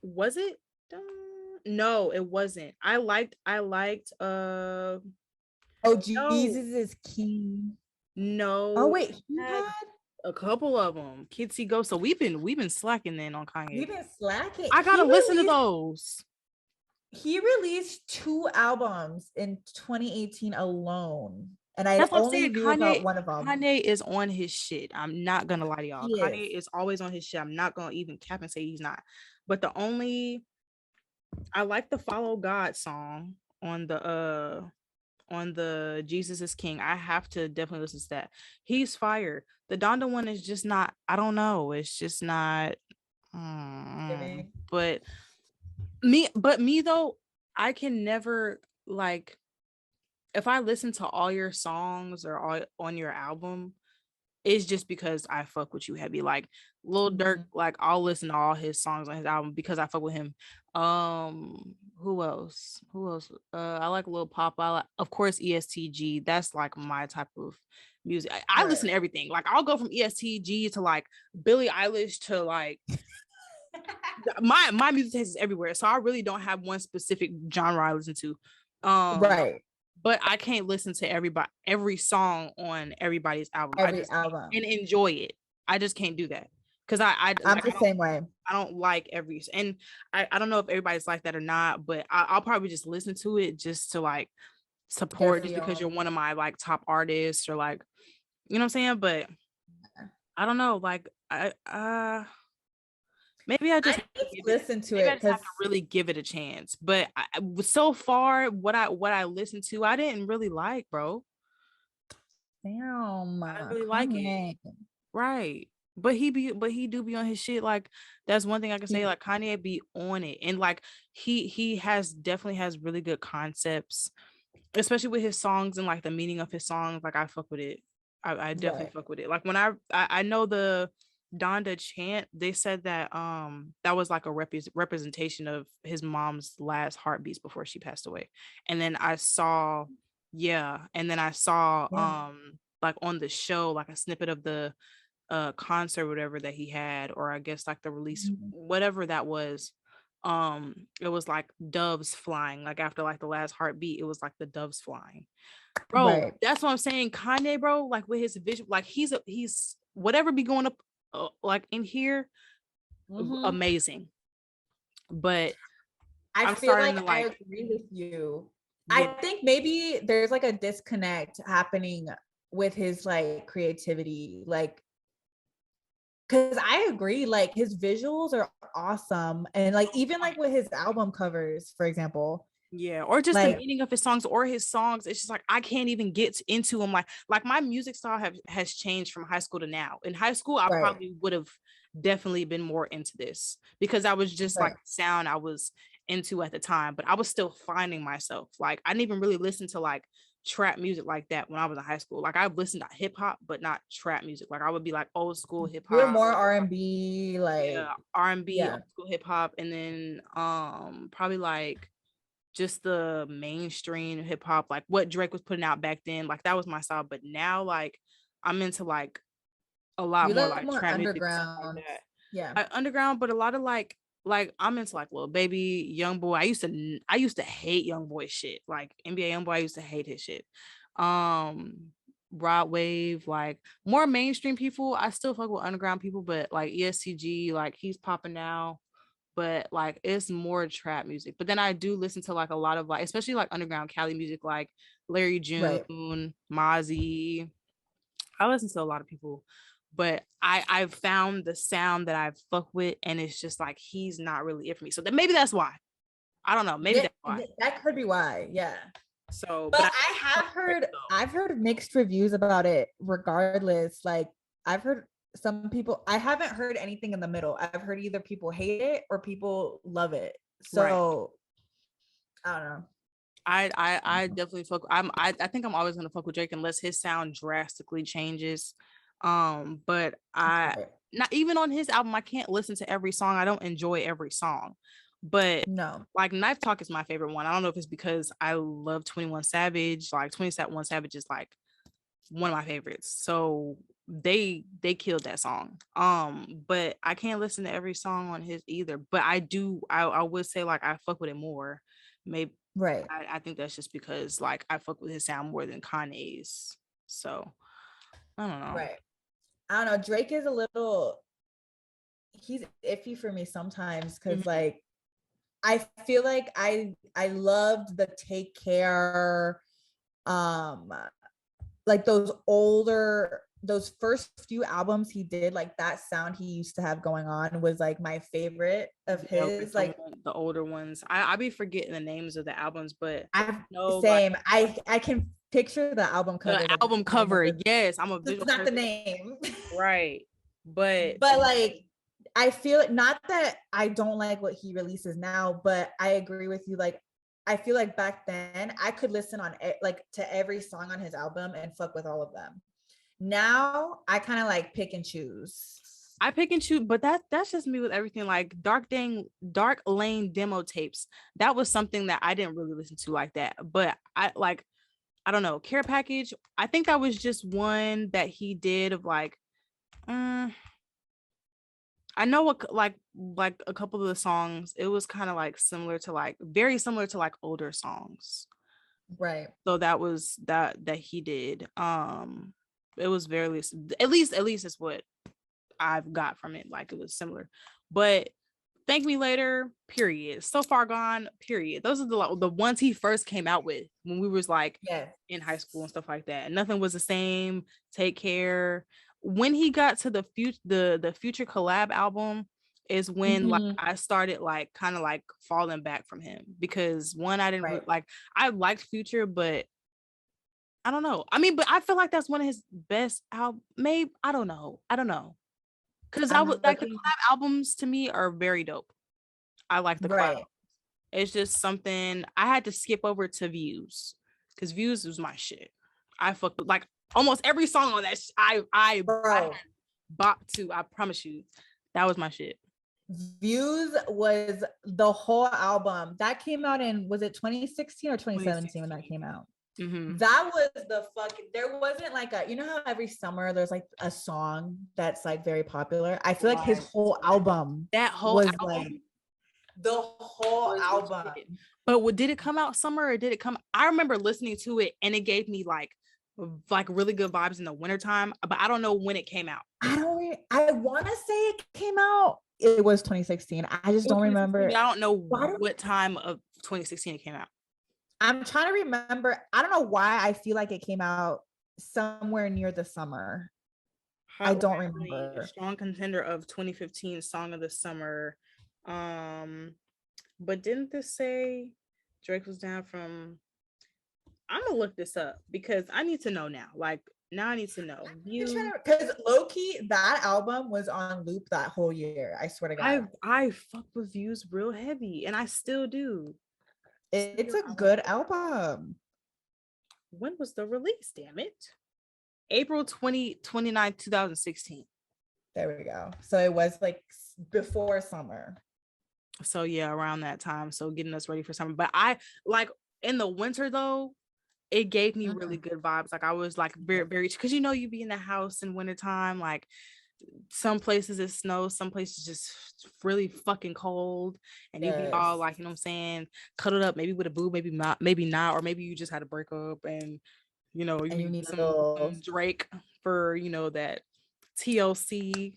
Was it? No, it wasn't. I liked Oh, Jesus is King. No. Oh wait, he had a couple of them. Kids Go. So we've been slacking then on Kanye. We've been slacking. I gotta listen to those. He released 2 albums in 2018 alone. And I That's what only knew about one of them. Kanye is on his shit. I'm not gonna lie to y'all. Kanye is always on his shit. I'm not gonna even cap and say he's not. But I like the Follow God song on the on the Jesus is King. I have to definitely listen to that. He's fire. The Donda one is just not, I don't know. It's just not but me though, I can never like if I listen to all your songs or all on your album, it's just because I fuck with you heavy. Like Lil Durk, like I'll listen to all his songs on his album because I fuck with him. Who else? Who else? I like Lil Pop. I like, of course, ESTG. That's like my type of music. I listen to everything. Like I'll go from ESTG to like Billie Eilish to like my music taste is everywhere. So I really don't have one specific genre I listen to. Right. But I can't listen to every song on everybody's album. Every album and enjoy it. I just can't do that because I'm the same way. I don't like every, and I don't know if everybody's like that or not, but I'll probably just listen to it just to like support just because you're one of my like top artists or like, you know what I'm saying? But I don't know, like maybe I just listen to it because have to really give it a chance. But so far, what I listened to, I didn't really like, bro. Damn, I didn't really like it. Right. But he do be on his shit. Like that's one thing I can say. Like Kanye be on it, and like he has definitely has really good concepts, especially with his songs and like the meaning of his songs. Like I fuck with it. I definitely fuck with it. Like when I know the Donda chant, they said that that was like a representation of his mom's last heartbeats before she passed away. And then I saw like on the show like a snippet of the concert whatever that he had, or I guess like the release whatever that was. It was like doves flying, like after like the last heartbeat it was like the doves flying, bro. That's what I'm saying. Kanye, bro, like with his vision, like he's whatever be going up like in here, amazing. But I feel like I agree with you. I think maybe there's like a disconnect happening with his like creativity, like because I agree, like his visuals are awesome, and like even like with his album covers, for example. Yeah, or just like, the meaning of his songs it's just like I can't even get into them. Like my music style has changed from high school to now. In high school I probably would have definitely been more into this because I was just like sound I was into at the time, but I was still finding myself. Like I didn't even really listen to like trap music like that when I was in high school. Like I listened to hip hop but not trap music. Like I would be like old school hip hop. You're more R&B, like R&B, old school hip hop, and then probably like just the mainstream hip hop, like what Drake was putting out back then. Like that was my style. But now like I'm into like a lot more like trap underground music, like that. Like, underground, but a lot of like I'm into like Lil Baby, Young Boy. I used to hate Young Boy shit. Like NBA Young Boy, I used to hate his shit. Rod Wave, like more mainstream people. I still fuck with underground people, but like ESTG, like he's popping now. But like it's more trap music. But then I do listen to like a lot of like, especially like underground Cali music, like Larry June, Mozzie. I listen to a lot of people, but I've found the sound that I fuck with, and it's just like he's not really it for me. So then maybe that's why. I don't know. Maybe that's why. That could be why. Yeah. So, but I've heard mixed reviews about it. Regardless, like I've heard some people, I haven't heard anything in the middle. I've heard either people hate it or people love it. So I don't know. I definitely fuck. I think I'm always gonna fuck with Drake unless his sound drastically changes. But not even on his album, I can't listen to every song. I don't enjoy every song. But no, like Knife Talk is my favorite one. I don't know if it's because I love 21 Savage. Like 21 Savage is like one of my favorites. So they killed that song. But I can't listen to every song on his either. But I would say like I fuck with it more. Maybe I think that's just because like I fuck with his sound more than Kanye's. So I don't know. I don't know. Drake is a little, he's iffy for me sometimes because like I feel like I loved the Take Care, like those older those first few albums he did, like that sound he used to have going on was like my favorite of his. Like the older ones. I be forgetting the names of the albums, but I no, like same. I can picture the album cover. the album cover. Yes, I'm a It's visual not the person. name. Right. But Like I feel not that I don't like what he releases now, but I agree with you. Like I feel like back then I could listen on like to every song on his album and fuck with all of them. Now I kind of like pick and choose. I pick and choose, but that's just me with everything. Like Dark Lane demo tapes. That was something that I didn't really listen to like that. But I don't know, Care Package. I think that was just one that he did of like I know what like a couple of the songs, it was kind of like similar to like very similar to like older songs. Right. So that was that he did. It was very at least it's what I've got from it. Like it was similar. But Thank Me Later, period. So Far Gone, period. Those are the ones he first came out with when we was like in high school and stuff like that. Nothing Was the Same, Take Care. When he got to the future collab album is when like I started like kind of like falling back from him, because one, I didn't really, like, I liked Future, but I don't know. I mean, but I feel like that's one of his best albums. Maybe I don't know. Because I would like the collab albums to me are very dope. I like the collab. It's just something I had to skip over to Views, because Views was my shit. I fucked with like almost every song on that. I bop to. I promise you, that was my shit. Views was the whole album that came out in, was it 2016 or 2017 when that came out? That was the fucking, there wasn't like a, you know how every summer there's like a song that's like very popular. I feel like his whole album, that whole was album, like the whole album. But did it come out summer or did it come? I remember listening to it and it gave me like really good vibes in the wintertime, but I don't know when it came out. I want to say it came out, it was 2016. I just don't remember. I don't know what time of 2016 it came out. I'm trying to remember. I don't know why I feel like it came out somewhere near the summer. I don't remember. A strong contender of 2015 Song of the Summer. But didn't this say Drake was down from? I'm gonna look this up because I need to know now. Like now I need to know. Because low-key, that album was on loop that whole year. I swear to God. I fuck with Views real heavy, and I still do. It's a good album. When was the release? Damn it. April 29, 2016. There we go. So it was like before summer. So yeah, around that time. So getting us ready for summer. But I like in the winter though, it gave me really good vibes. Like I was like very, very, because you know you be in the house in wintertime, like some places it snows, some places just really fucking cold, and you be all like, you know what I'm saying, cuddled up, maybe with a boo, maybe not, or maybe you just had to break up and you know you need some Drake for, you know, that TLC,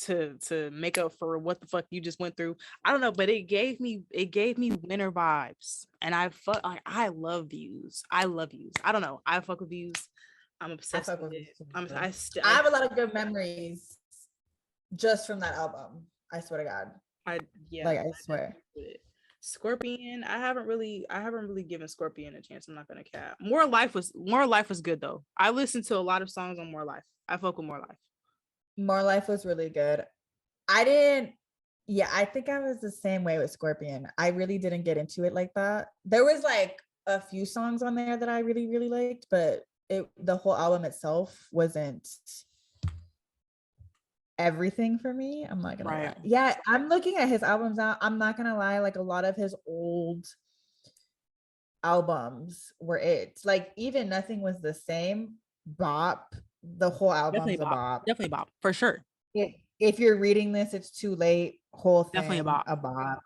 to make up for what the fuck you just went through. I don't know, but it gave me winter vibes, and I love Views. I don't know, I fuck with Views. I'm obsessed with it. I have a lot of good memories just from that album. I swear to God. I swear. Scorpion, I haven't really given Scorpion a chance. I'm not gonna cap. More Life was good though. I listened to a lot of songs on More Life. I fuck with More Life. More Life was really good. I think I was the same way with Scorpion. I really didn't get into it like that. There was like a few songs on there that I really, really liked, but the whole album itself wasn't everything for me. I'm not gonna lie. Yeah, I'm looking at his albums now. I'm not gonna lie, like a lot of his old albums were it. Like even Nothing Was the Same, bop. The whole album's a bop. Definitely bop, for sure. If you're reading this, it's too late. Whole thing, definitely a bop.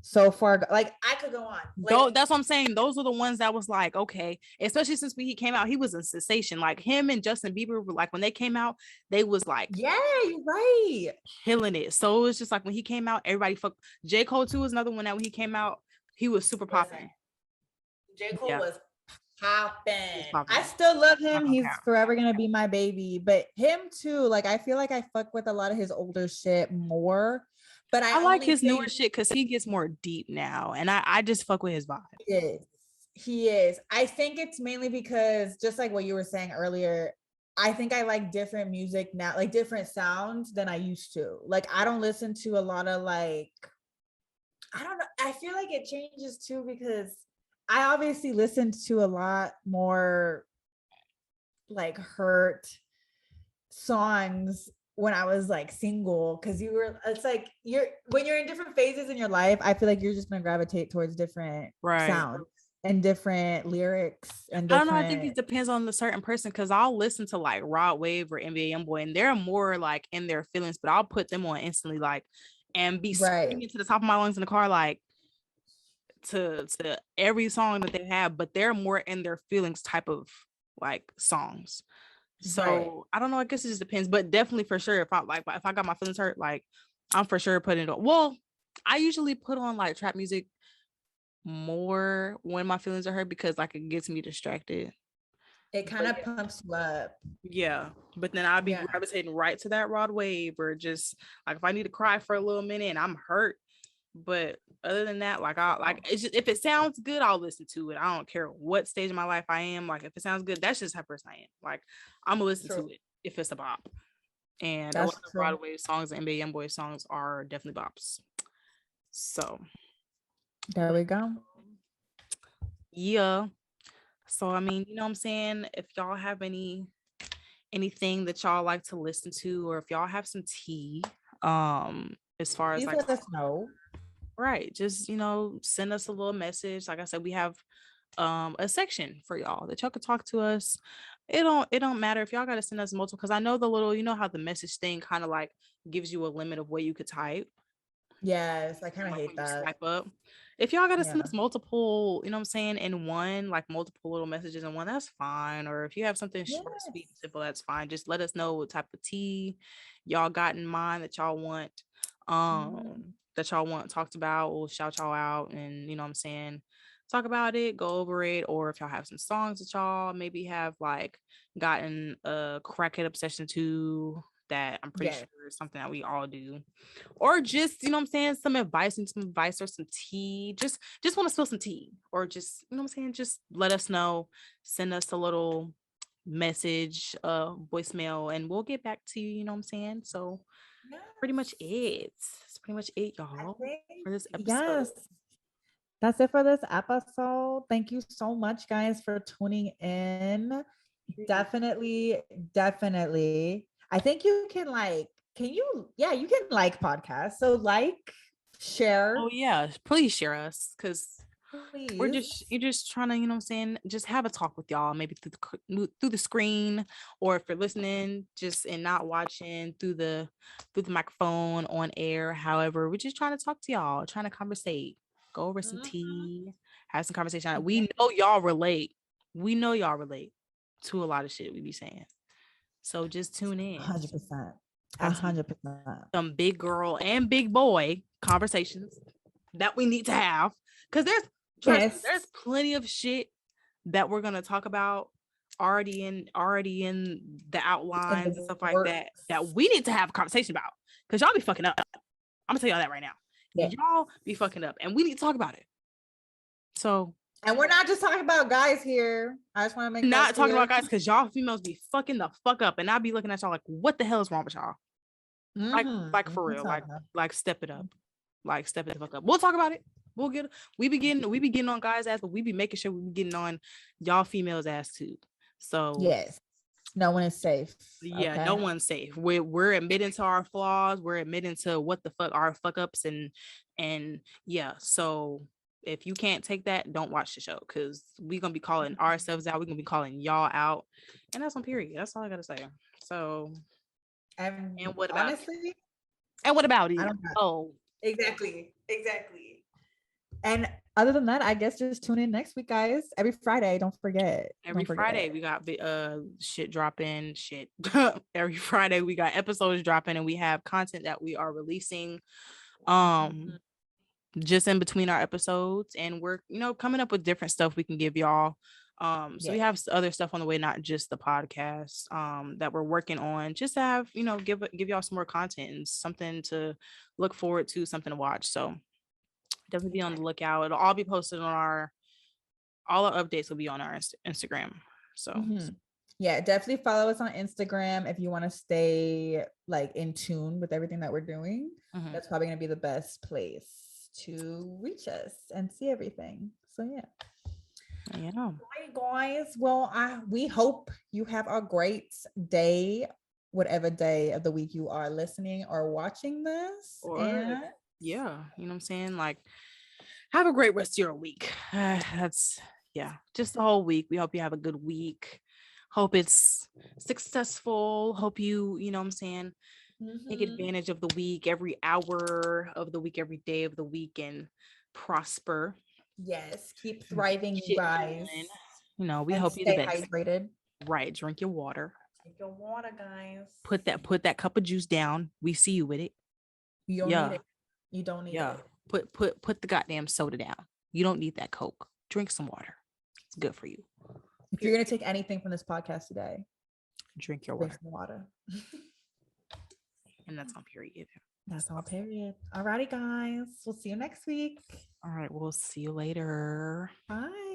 So Far, like I could go on. Like, that's what I'm saying. Those were the ones that was like, okay, especially since he came out, he was a sensation. Like him and Justin Bieber were like, when they came out, they was like, yeah, you're right, killing it. So it was just like when he came out, everybody fucked. J. Cole too was another one that when he came out, he was super popular. J. Cole was happen. popping. I still love him. Not gonna He's cap. forever gonna be my baby. But him too. Like I feel like I fuck with a lot of his older shit more. But I like only his think newer shit because he gets more deep now, and I just fuck with his vibe. he is. He is. I think it's mainly because just like what you were saying earlier, I think I like different music now, like different sounds than I used to. Like I don't listen to a lot of like I don't know. I feel like it changes too because I obviously listened to a lot more like hurt songs when I was like single because it's like you're when you're in different phases in your life, I feel like you're just gonna gravitate towards different sounds and different lyrics and I don't know. I think different. it depends on the certain person because I'll listen to like Rod Wave or NBA YoungBoy, and they're more like in their feelings, but I'll put them on instantly, like, and be screaming to the top of my lungs in the car, like to every song that they have, but they're more in their feelings type of like songs. So I don't know. I guess it just depends, but definitely for sure, if I got my feelings hurt, like I'm for sure putting it on. Well, I usually put on like trap music more when my feelings are hurt because like it gets me distracted. It kind of pumps you up. Yeah, but then I'll be gravitating right to that Rod Wave or just like if I need to cry for a little minute and I'm hurt. But other than that, like it's just if it sounds good, I'll listen to it. I don't care what stage of my life I am. Like if it sounds good, that's just how person I am. Like I'm gonna listen to it if it's a bop. And a lot of Broadway songs and NBA YoungBoy songs are definitely bops. So there we go. Yeah. So I mean, you know what I'm saying? If y'all have anything that y'all like to listen to, or if y'all have some tea, as far as like let us know. Right. Just, send us a little message. Like I said, we have a section for y'all that y'all could talk to us. It don't matter if y'all gotta send us multiple because I know the little, how the message thing kind of like gives you a limit of what you could type. Yes, I kind of hate that. Swipe up. If y'all gotta send us multiple, you know what I'm saying, in one, like multiple little messages in one, that's fine. Or if you have something short, sweet, and simple, that's fine. Just let us know what type of tea y'all got in mind that y'all want. Talked about. We'll shout y'all out and you know what I'm saying, talk about it, go over it. Or if y'all have some songs that y'all maybe have like gotten a crackhead obsession to, that I'm pretty sure is something that we all do. Or just, you know what I'm saying, some advice or some tea. Just want to spill some tea. Or just, you know what I'm saying, just let us know. Send us a little message, voicemail, and we'll get back to you, you know what I'm saying? So pretty much it. It's pretty much it, y'all, for this episode. Yes. That's it for this episode. Thank you so much, guys, for tuning in. Definitely. I think you can you can like podcasts. So share. Oh yeah, please share us because you're just trying to, you know what I'm saying, just have a talk with y'all, maybe through the screen, or if you're listening just and not watching through the microphone on air. However, we're just trying to talk to y'all, trying to conversate, go over some tea, have some conversation. We know y'all relate. We know y'all relate to a lot of shit we be saying. So just tune in. 100%. 100%. Some big girl and big boy conversations that we need to have, because there's plenty of shit that we're gonna talk about already in the outlines and stuff like that we need to have a conversation about, because y'all be fucking up. I'm gonna tell y'all that right now. Y'all be fucking up and we need to talk about it. So, and we're not just talking about guys here. I just want to make not talking about guys, because y'all females be fucking the fuck up, and I'll be looking at y'all like, what the hell is wrong with y'all? Like for real, like step it up, like step it the fuck up. We'll talk about it. We be getting on guys' ass, but we be making sure we be getting on y'all females' ass too. So yes, no one is safe. Yeah, no one's safe. We're admitting to our flaws. We're admitting to what the fuck our fuck ups, and yeah. So if you can't take that, don't watch the show, because we're gonna be calling ourselves out. We're gonna be calling y'all out, and that's on period. That's all I gotta say. So. And what about honestly, it? And what about it? Exactly. And other than that, I guess just tune in next week, guys. Every Friday, don't forget. Friday we got shit dropping. Every Friday we got episodes dropping, and we have content that we are releasing just in between our episodes, and we're coming up with different stuff we can give y'all So we have other stuff on the way, not just the podcast that we're working on, just to have, give y'all some more content and something to look forward to, something to watch. So definitely be on the lookout. It'll all be posted on all our updates will be on our Instagram. So yeah, definitely follow us on Instagram if you want to stay like in tune with everything that we're doing. That's probably going to be the best place to reach us and see everything. So yeah. All right, guys. Well, we hope you have a great day, whatever day of the week you are listening or watching this. And you know what I'm saying? Like, have a great rest of your week. Just the whole week. We hope you have a good week. Hope it's successful. Hope you know what I'm saying, take advantage of the week, every hour of the week, every day of the week, and prosper. Yes, keep thriving, you guys. We hope you the best. Stay hydrated. Right, drink your water. Drink your water, guys. Put that cup of juice down. We see you with it. You don't need it. You don't need it. Put the goddamn soda down. You don't need that Coke. Drink some water. It's good for you. If you're gonna take anything from this podcast today, drink your water. Drink some water. And that's on period. That's all period. Alrighty, guys. We'll see you next week. All right, we'll see you later. Bye.